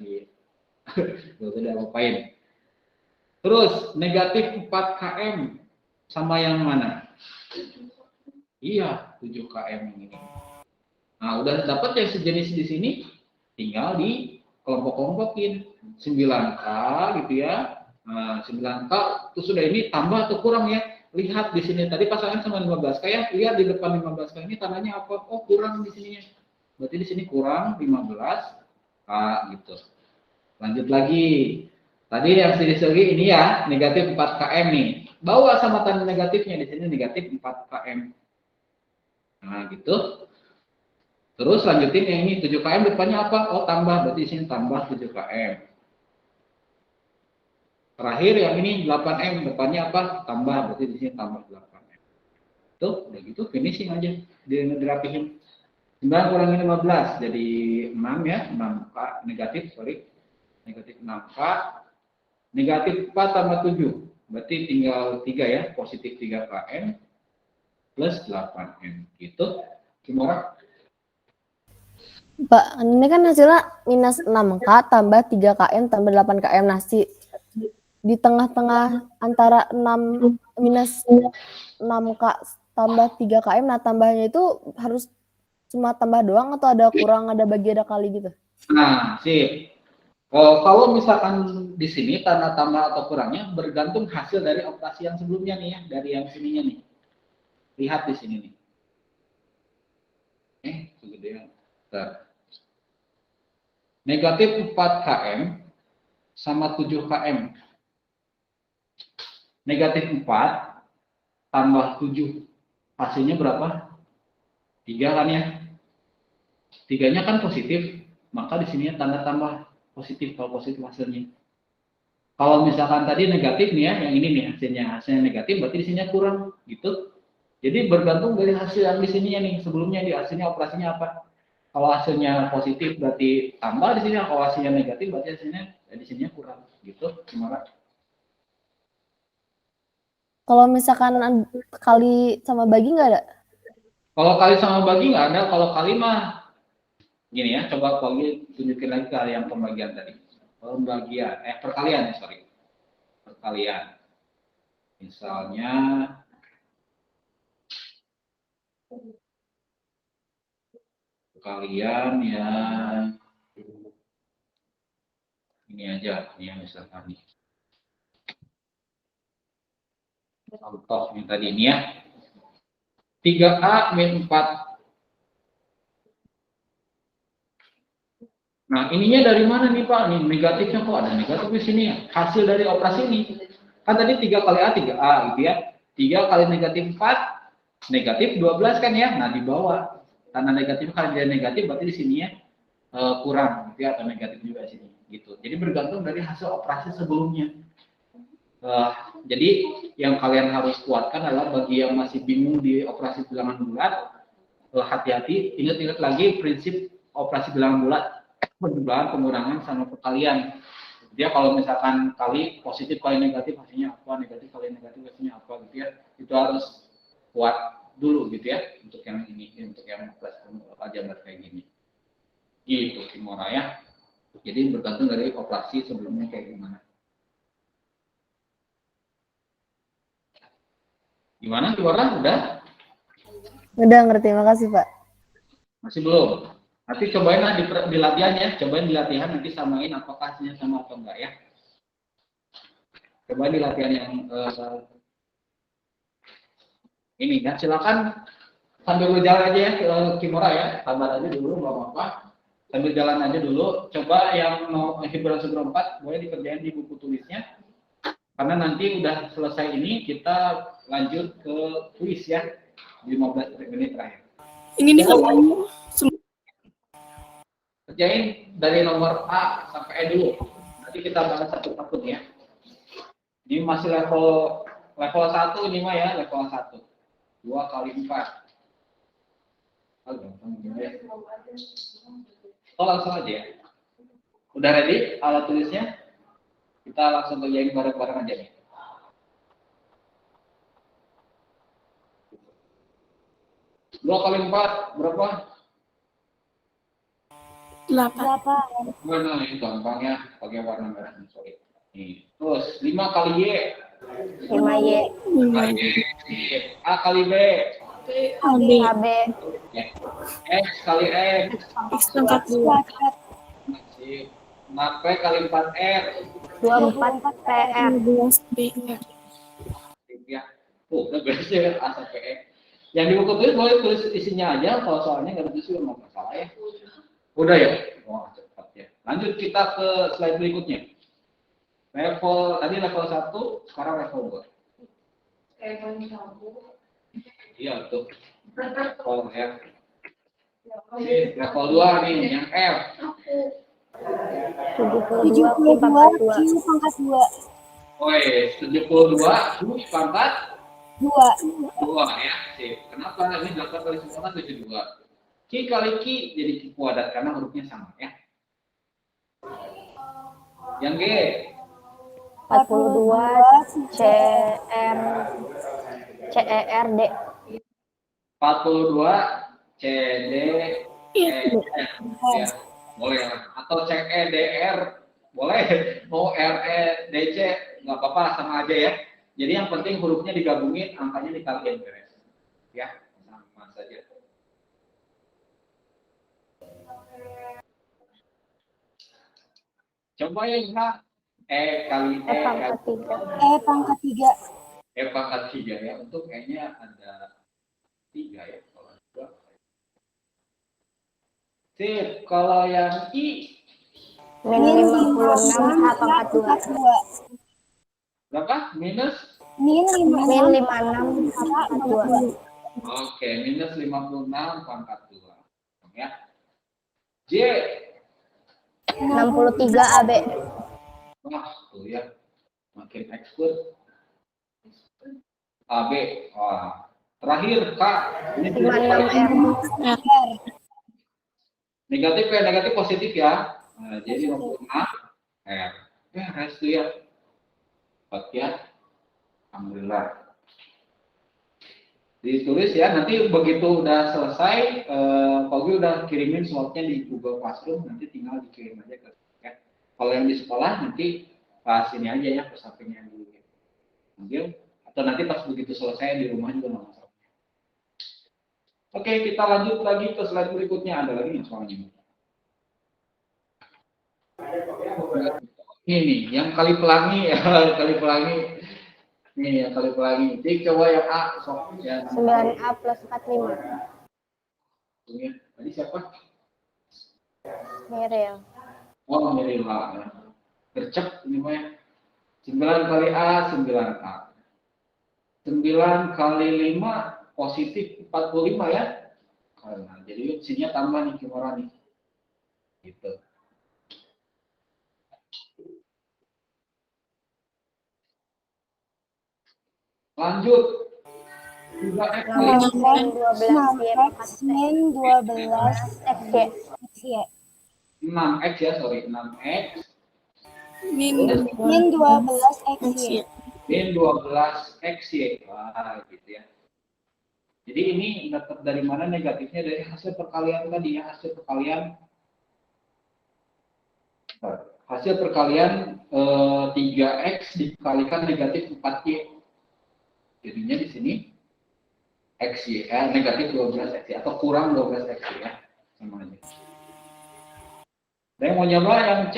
diapain. Terus negatif 4KM sama yang mana? Iya, 7KM ini. Nah, udah dapat yang sejenis di sini, tinggal di kelompok-kelompokin 9K gitu ya. Nah, 9K itu sudah ini tambah atau kurang ya? Lihat di sini tadi pasangan sama 15K ya. Lihat di depan 15K ini tandanya apa? Oh, kurang di sininya. Berarti di sini kurang 15K gitu. Lanjut lagi. Tadi yang segi ini ya, negatif 4 km nih. Bawa sama tanda negatifnya di sini negatif 4 km. Nah, gitu. Terus lanjutin yang ini 7 km depannya apa? Oh, tambah, berarti di sini tambah 7 km. Terakhir yang ini 8M depannya apa? Tambah, berarti di sini tambah 8M. Tuh, udah gitu finishing aja. Dirapihin. 9 kurangi 15 jadi 6 ya, 6K negatif, sorry. Negatif 6K. Negatif 4 tambah 7. Berarti tinggal 3 ya, positif 3 km plus 8M. Gitu. Gimana? Pak, ini kan hasilnya minus 6K tambah 3 km tambah 8 km. Nah, di tengah-tengah antara 6 minus 6K tambah 3 km, nah tambahnya itu harus cuma tambah doang atau ada kurang, ada bagi, ada kali gitu? Nah, sip. Kalau misalkan di sini tanda tambah atau kurangnya bergantung hasil dari operasi yang sebelumnya nih ya, dari yang sininya nih. Lihat di sini nih. Kegedean. Negatif 4 km sama 7 km. Negatif 4 tambah 7. Hasilnya berapa? 3 kan ya? 3-nya kan positif, maka di sini tanda tambah positif kalau positif hasilnya. Kalau misalkan tadi negatif nih ya, yang ini nih hasilnya negatif, berarti di sini kurang gitu. Jadi bergantung dari hasil yang di sininya nih, sebelumnya di hasilnya operasinya apa. Kalau hasilnya positif berarti tambah di sini, kalau hasilnya negatif berarti hasilnya di sininya kurang gitu. Gimana? Kalau misalkan kali sama bagi nggak ada? Kalau kali sama bagi nggak ada, kalau kali mah gini ya, coba Pagi tunjukin lagi ke yang pembagian tadi. Pembagian, perkalian ya, sorry. Perkalian. Misalnya perkalian yang ini aja, ini yang misalkan nih. Contoh yang tadi ini ya. 3A min 4. Nah, ininya dari mana nih Pak? Nih negatifnya kok ada negatif di sini ya. Hasil dari operasi ini. Kan tadi 3 kali A, 3A gitu ya. 3 kali negatif 4, negatif 12 kan ya. Nah, di bawah. Karena negatif kali dia negatif, berarti di sini ya kurang gitu ya, atau negatif juga di sini. Gitu. Jadi bergantung dari hasil operasi sebelumnya. Jadi yang kalian harus kuatkan adalah bagi yang masih bingung di operasi bilangan bulat, hati-hati, ingat-ingat lagi prinsip operasi bilangan bulat. Penjumlahan, pengurangan, sama perkalian. Dia kalau misalkan kali positif kali negatif hasilnya apa, negatif kali negatif hasilnya apa gitu ya. Itu harus kuat dulu gitu ya untuk yang ini, untuk yang kelas aljabar kayak gini. Gitu Kimora ya. Jadi bergantung dari operasi sebelumnya kayak gimana. Gimana Kimora? Udah? Udah ngerti, makasih Pak. Masih belum? Nanti cobain lah di latihan ya, cobain di latihan nanti samain apakah hasilnya sama atau enggak ya. Cobain di latihan yang ini ya, silakan sambil berjalan aja ya Kimora ya, sabar aja dulu nggak apa-apa. Sambil jalan aja dulu, coba yang hiburan sebelum 4 boleh dikerjain di buku tulisnya. Karena nanti udah selesai ini kita lanjut ke kuis ya di 15 menit terakhir. Ini nih kalau kerjain dari nomor A sampai E dulu. Nanti kita bahas satu-satu ya. Ini masih level 1 ini mah ya, level 1. 2 kali 4. Langsung aja ya. Udah ready alat tulisnya? Kita langsung kerjain bareng-bareng aja nih. 2 kali 4 berapa? 8. Mana ini gampang ya, pakai warna merah. Sorry. Nih. Terus 5 kali Y. 5Y. A kali B. AB. X kali X. X pangkat 2. Nah, P kali 4R. 24 PR. 12 PR. Ya. Udah beres ya A sampai E. Yang di buku tulis boleh tulis isinya aja, kalau soalnya nggak tulis juga nggak masalah ya. Udah ya? Wah, cepat ya. Lanjut kita ke slide berikutnya. Tadi level 1, sekarang level 2. Iya, betul. Level F. Ini level 2 nih, yang F. 72 pangkat 2. Q pangkat 2. Woi, 72 Q pangkat 2 ya. Sip. Kenapa? Ini 8 kali 9 kan 72. Q kali Q jadi Q kuadrat karena hurufnya sama ya. Yang G 42 CERD. 42 CD Iya. ya. Boleh lah. Atau CEDR boleh. Mau REDC nggak apa-apa, sama aja ya. Jadi yang penting hurufnya digabungin, angkanya dikaliin beres. Ya, sama saja. Coba ya kali pangkat 3. Pangkat 3. pangkat 3 ya. Untuk kayaknya ada 3 ya. Kalau 2. Sip. Kalau yang I Min 56 H pangkat 2. berapa? Minus? Min Min 56 56 H pangkat 2. Oke, minus 56 pangkat 2. Ya. J 63 AB. Wah, tuh ya. Makin expert. AB. Wah. Terakhir, Kak. Ini 56 R. negatif ya, negatif positif ya. Nah, jadi 56 R. Beres tuh ya. Cepat ya. Alhamdulillah. Ditulis ya, nanti begitu udah selesai, Pogi udah kirimin slotnya di Google Classroom, nanti tinggal dikirim aja ke ya. Kalau yang di sekolah nanti pas ini aja ya, pas sampingnya dulu ya. Ambil, atau nanti pas begitu selesai di rumah juga nggak masalah. Oke, kita lanjut lagi ke slide berikutnya, ada lagi yang soalnya. Ini yang kali pelangi ya, kali pelangi. Nih yang kali pelangi. Jadi coba yang A, sok ya. 9A plus 45. Tadi siapa? Miril. Oh, Mirila. Ya. Gercep ini mah. 9 kali A, 9A. 9 kali 5 positif 45 ya. Nah, jadi sininya tambah nih Kimura nih. Gitu. Lanjut. 3X kali 12 XY. 6X ya, sorry. 6X. Min Min 12 XY. Min 12 XY. Wah, gitu ya. Jadi ini dapat dari mana negatifnya? Dari hasil perkalian tadi ya, hasil perkalian. Hasil perkalian 3X dikalikan negatif 4Y. Jadinya di sini XY, negatif 12 XY atau kurang 12 XY ya. Sama aja. Saya mau nyoba yang C.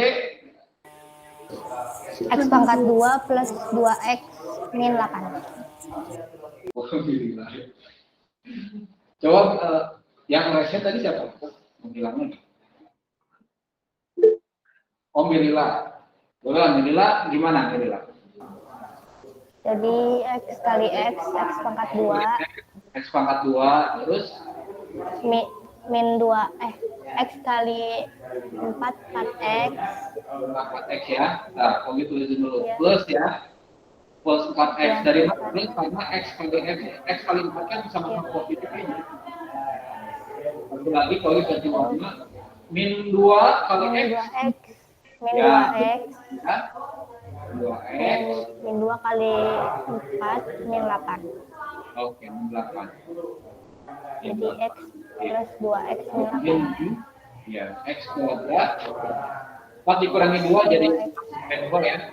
X pangkat 2 plus 2X min 8. Oh, gila. Coba yang resnya tadi siapa? Menghilangnya. Oh, Mirila. Boleh, Mirila gimana Mirila? Jadi X kali X pangkat 2. X pangkat 2, terus? Min 2, X kali 4, 4X. 4X ya. Nah, kalau gitu tulisin dulu. Ya. Plus ya. Plus 4X. Ya. Dari mana? Plus karena X kali X. X kali 4 kan sama-sama positif aja. Satu lagi kalau ganti warna. Min 2 kali Min X. 2X. Min Ya. 2X. Ya. 2X. Min 2 kali 4, min 8. Oke, min 8. Jadi X plus 2X min 8. Min, ya, X kuadrat. 4 dikurangi 2 jadi min 2 ya.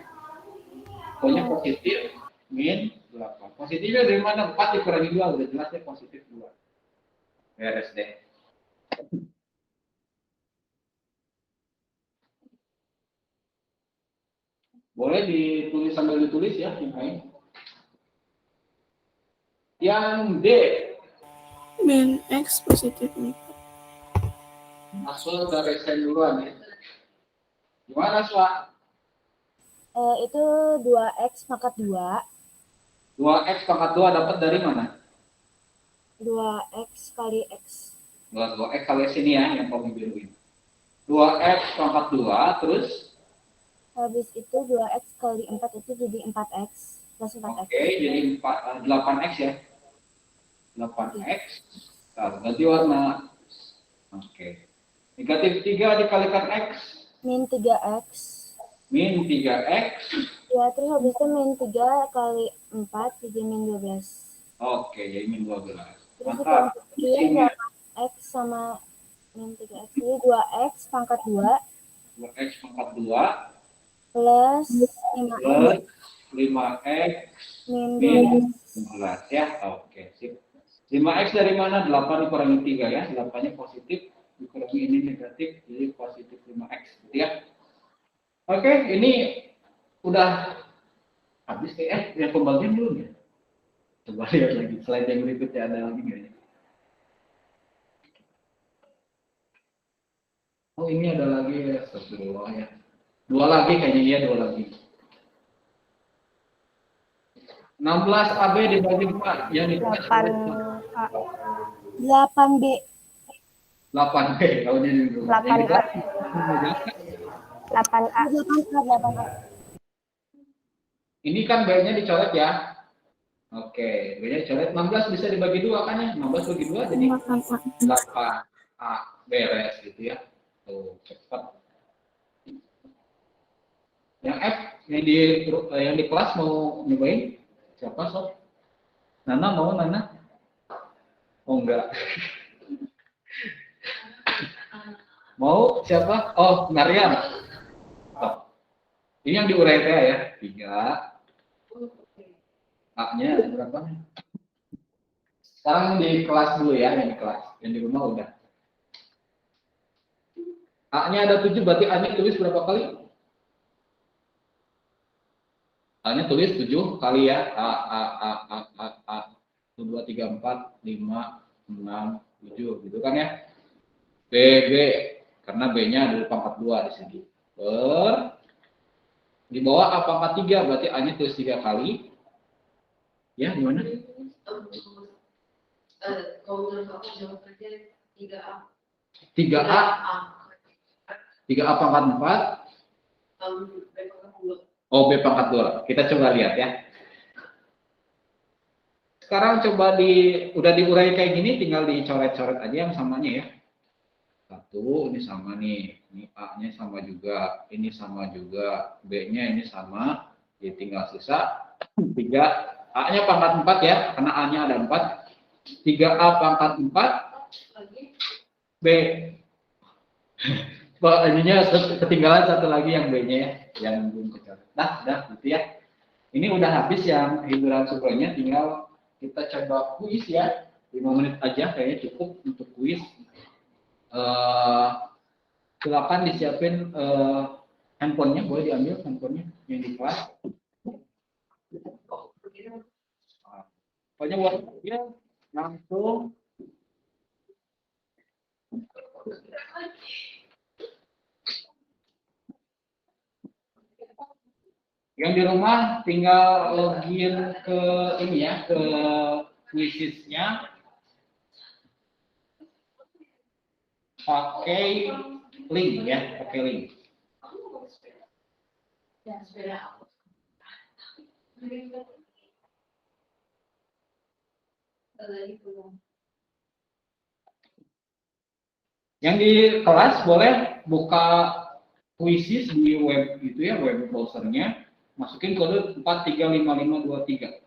Pokoknya positif min 8. Positifnya dari mana? 4 dikurangi 2, udah jelasnya positif 2. Beres deh. Boleh ditulis sambil ditulis ya, yang lain. Yang D. min X positif nih. Masuk dari sen duluan ya. Gimana, Swa? Itu 2x pangkat 2. 2x pangkat 2 dapat dari mana? 2x kali x. 2x kali sini ya, yang kamu biruin. 2x pangkat 2, terus? Habis itu 2x kali 4 itu jadi 4x plus 4x. Oke, jadi 8x ya. 8x. Nah, ganti warna. Oke. Negatif 3 dikalikan x. Min 3x. Min 3x. Ya, terus habis itu min 3 kali 4 jadi min 12. Oke, jadi min 12. Terus Mantap. kita x sama min 3x. Jadi 2x pangkat 2. 2x pangkat 2. Plus 5x min 12 ya. Oke, sip. 5x dari mana? 8 dikurangi 3 ya. 8-nya positif, dikurangi ini negatif, jadi positif 5x gitu ya. Oke, ini udah habis ya. Yang pembagian belum ya? Coba lihat lagi, slide yang berikutnya ada lagi nggak ya? Oh, ini ada lagi ya, astagfirullah ya. 2 lagi kayaknya, ya 2 lagi. 16 AB dibagi 4 yang ditulis 8B. 8B kalau jadi 8A. 8A. Ini kan B-nya dicoret ya. Oke, B-nya dicoret. 16 bisa dibagi 2 kan ya? 16 bagi 2 jadi 8A beres gitu ya. Tuh, cepat. Yang F yang di kelas mau nyobain? Siapa sob? Nana mau Nana? Oh enggak. Mau siapa? Oh, Maryam. Oh. Ini yang diurai ya, 3. A-nya berapa? Sekarang di kelas dulu ya, yang di kelas. Yang di rumah udah. A-nya ada 7, berarti A-nya tulis berapa kali? A-nya tulis 7 kali ya. A. 1, 2, 3, 4, 5, 6, 7 gitu kan ya. B. Karena B-nya ada pangkat 2 di sini. Di bawah A pangkat 3, berarti A-nya tulis 3 kali. Ya, gimana? 3A pangkat 4. Oh, B pangkat 2. Kita coba lihat ya. Sekarang coba udah diurai kayak gini, tinggal dicoret-coret aja yang samanya ya. 1, ini sama nih. Ini A-nya sama juga. Ini sama juga. B-nya ini sama. Jadi tinggal sisa 3. A-nya pangkat 4 ya, karena A-nya ada 4. 3A pangkat 4. B. Ininya ketinggalan satu lagi yang B-nya ya, yang belum kecoret. Nah, udah gitu ya. Ini udah habis yang hiburan sukronya, tinggal kita coba kuis ya. 5 menit aja kayaknya cukup untuk kuis. Silakan disiapin handphonenya, boleh diambil handphonenya yang di kelas. Pokoknya buat ya, langsung. Yang di rumah tinggal login ke ini ya, ke Quizizz-nya. Pakai link ya, pakai link. Yang di kelas boleh buka Quizizz di web itu ya, web browsernya, masukin kode 435523.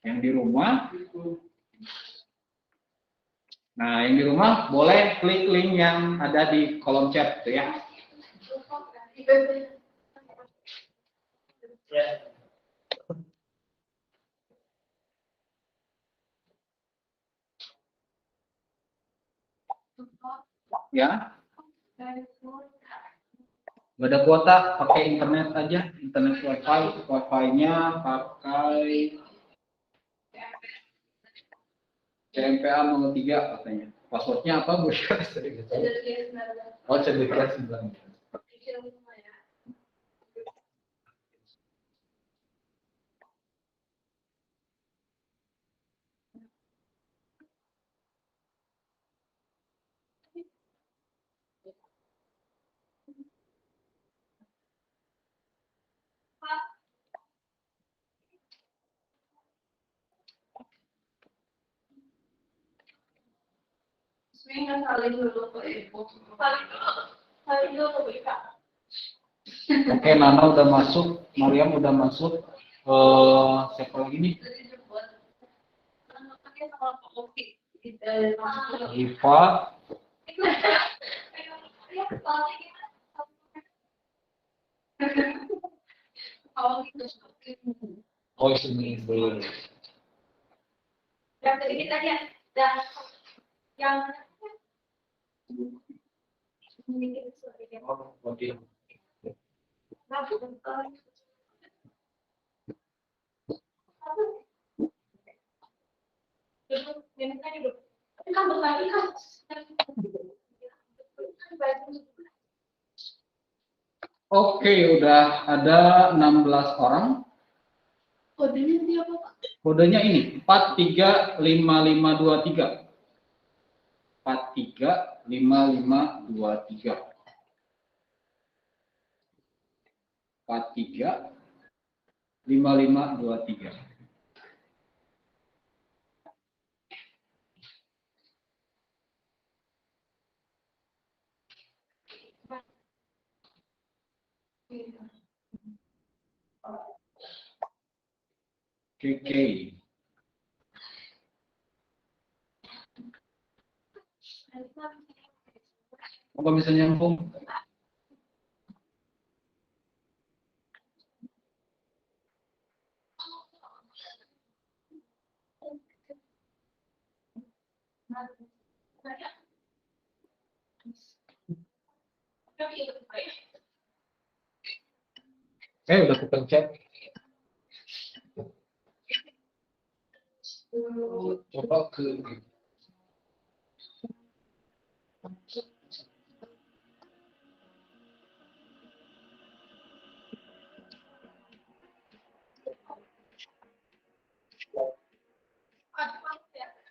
Yang di rumah, nah yang di rumah boleh klik link yang ada di kolom chat itu ya. Ya. Nggak ada kuota, pakai internet aja, internet wifi, wifi-nya pakai CMPA 03 katanya. Passwordnya apa Bu? Oh, cerdikas 9. Sebenarnya saling dulu ke ibu. Saling dulu ke Ika. Oke, Nana udah masuk, Mariam udah masuk. Siapa lagi nih? Rifa. Oh, ini belum. Yang sedikit aja. Yang Oh, oke. Oke, udah ada 16 orang. Kodenya siapa, Pak? Kodenya ini 435523. 435523. 435523. Oke. Apa bisa nyambung? Udah kepencet. Coba ke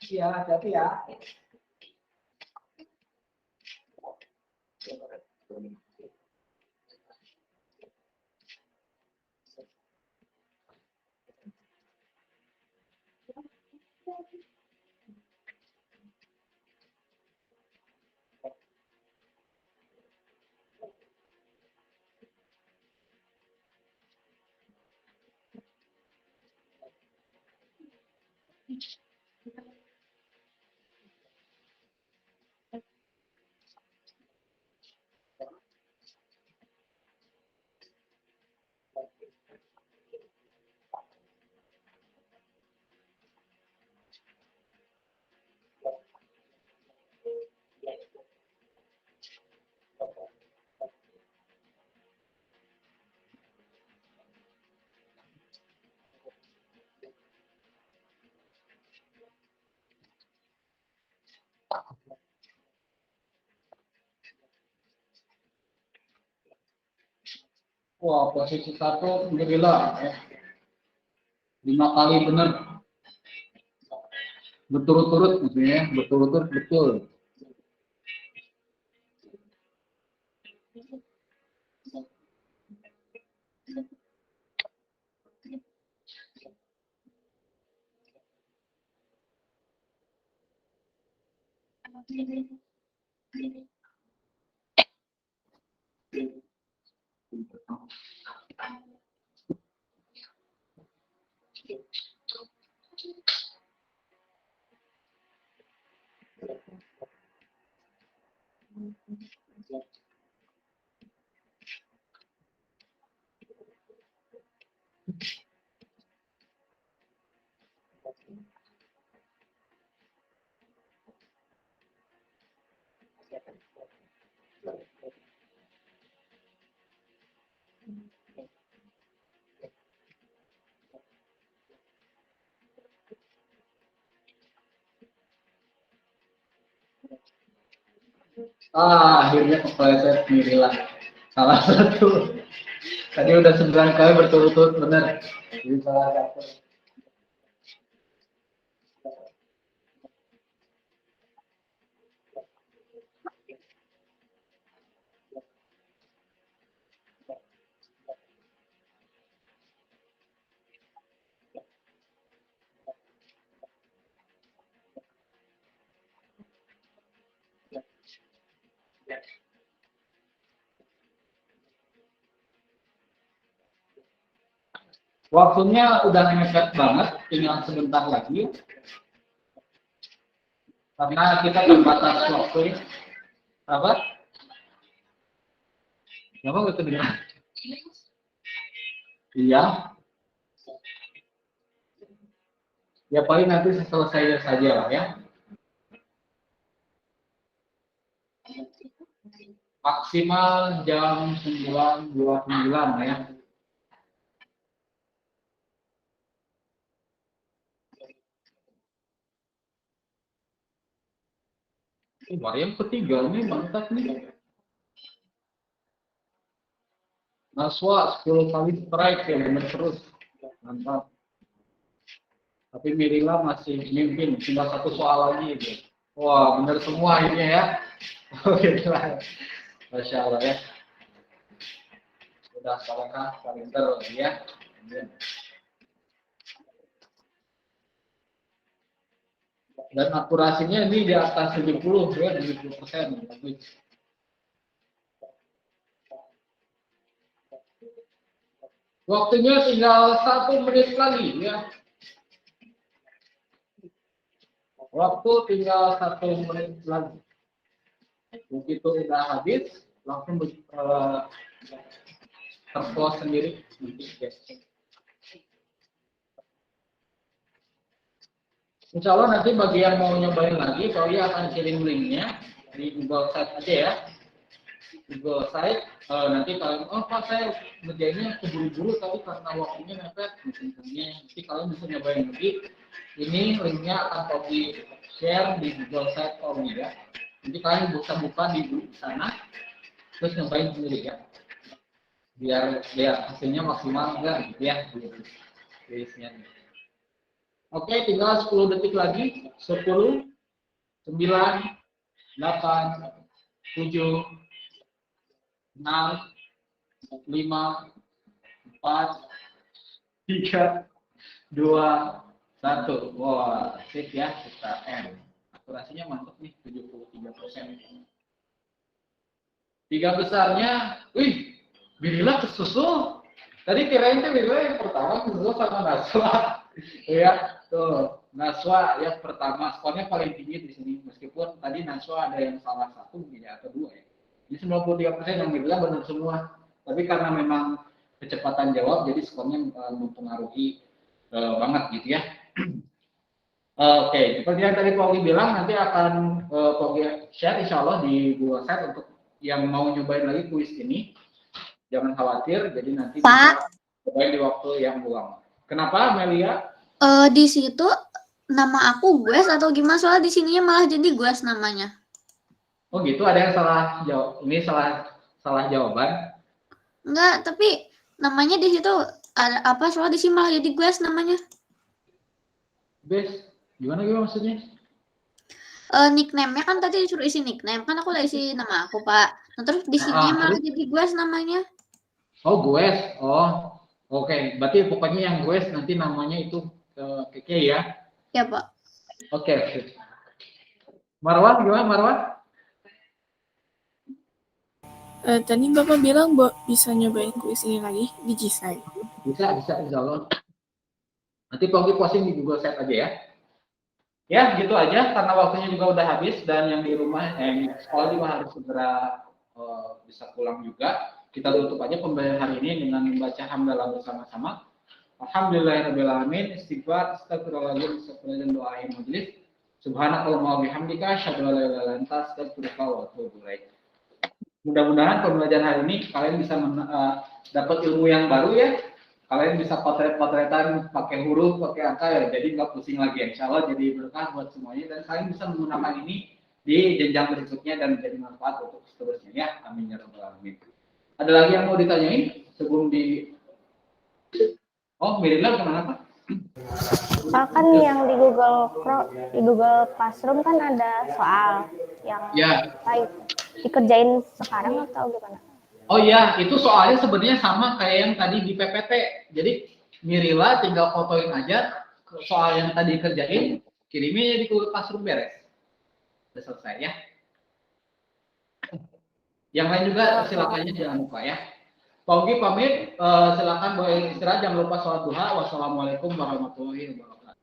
Iya, hati-hati ya. Wah, posisi satu alhamdulillah ya. 5 kali benar. Berturut-turut maksudnya, berturut-turut betul. Akhirnya kepleset Mirilah. Salah satu. Tadi udah 9 kali berturut-turut benar. Jadi salah satu. Waktunya udah mepet banget, tinggal sebentar lagi. Karena kita terbatas waktu. Apa? Kenapa nggak kedengeran? Iya. Ya paling nanti selesai saja lah ya. Maksimal jam 9.29 ya. Yang ketiga ini mantap nih. Naswa 10 kali strike ya, bener terus. Mantap. Tapi Mirila masih mimpin, tinggal satu soal lagi. Gitu. Wah, bener semua ini ya. Gitu lah. Masya Allah ya. Sudah salahkah, pinter ya. Dan akurasinya ini di atas 70 ya, 70%. Waktunya tinggal 1 menit lagi ya. Waktu tinggal 1 menit lagi. Begitu udah habis, langsung terclose sendiri. Insya Allah nanti bagi yang mau nyobain lagi, Pak akan kirim linknya di Google Site aja ya. Google Site, nanti kalian, oh Pak saya ngerjainnya keburu-buru tapi karena waktunya mepet, nanti kalian bisa nyobain lagi. Ini linknya akan Pogi share di Google Site Pogi ya. Nanti kalian buka di sana, terus nyobain sendiri ya. Biar hasilnya maksimal enggak gitu ya. Oke, tinggal 10 detik lagi. 10, 9, 8, 7, 6, 5, 4, 3, 2, 1. Wah, sip ya, kita end. Akurasinya mantap nih, 73%. 3 besarnya, wih, Mirila kesusul. Tadi kirain tuh Mirila yang pertama kesusul sama Naswa. Ya, tuh Naswa yang pertama, skornya paling tinggi di sini. Meskipun tadi Naswa ada yang salah 1 ya, atau 2 ya. Ini 93% yang Mirila benar semua. Tapi karena memang kecepatan jawab, jadi skornya mempengaruhi banget gitu ya. Oke, seperti yang tadi Pogi bilang, nanti akan Pogi share insya Allah di Google Site untuk yang mau nyobain lagi kuis ini. Jangan khawatir, jadi nanti Pak, bisa cobain di waktu yang luang. Kenapa, Melia? Di situ nama aku Gues atau gimana? Soalnya di sininya malah jadi Gues namanya. Oh gitu, ada yang salah jawab. Ini salah jawaban. Enggak, tapi namanya di situ ada apa? Soalnya di sini malah jadi Gues namanya. Gues, gimana maksudnya? Nickname-nya kan tadi disuruh isi nickname, kan aku udah isi nama aku, Pak. Nah, terus di sini malah jadi Gues namanya. Oh, Gues. Oh, oke. Berarti pokoknya yang Gues nanti namanya itu Keke ya? Ya, Pak. Oke. Marwan, gimana Marwan? Tadi Bapak bilang bisa nyobain kuis ini lagi di G-Site. Bisa, insya Allah. Nanti Pogi posting di Google Site aja ya. Ya, gitu aja karena waktunya juga udah habis dan yang di rumah, sekolah juga harus segera bisa pulang juga. Kita tutup aja pembelajaran hari ini dengan membaca hamdalah bersama-sama. Alhamdulillahirrahmanirrahim. Istighfar, astagfirullahaladzim, astagfirullahaladzim, doa majelis. Subhanakallahumma wa bihamdika, asyhadu an la ilaha illa anta, astaghfiruka wa atubu ilaik. Mudah-mudahan pembelajaran hari ini kalian bisa dapat ilmu yang baru ya. Kalian bisa potret-potretan pakai huruf, pakai angka ya. Jadi nggak pusing lagi. Insya Allah jadi berkah buat semuanya dan kalian bisa menggunakan ini di jenjang berikutnya dan menjadi manfaat untuk seterusnya ya. Amin ya rabbal alamin. Ada lagi yang mau ditanyain sebelum di Mirila kenapa? Kan yang di Google Classroom kan ada soal yang baik dikerjain sekarang atau gimana? Oh iya, itu soalnya sebenarnya sama kayak yang tadi di PPT. Jadi Mirila tinggal fotoin aja soal yang tadi kerjain, kirimnya di Google Classroom beres. Sudah selesai ya. Yang lain juga silakan aja, jangan lupa ya. Pak Ugi pamit, silakan boleh istirahat, jangan lupa sholat duha. Wassalamualaikum warahmatullahi wabarakatuh.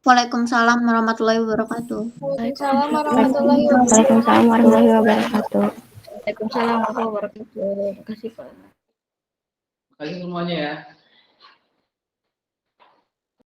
Waalaikumsalam warahmatullahi wabarakatuh. Waalaikumsalam warahmatullahi wabarakatuh. Waalaikumsalam warahmatullahi wabarakatuh. Waalaikumsalam warahmatullahi wabarakatuh. Terima kasih Pak. Terima kasih semuanya ya.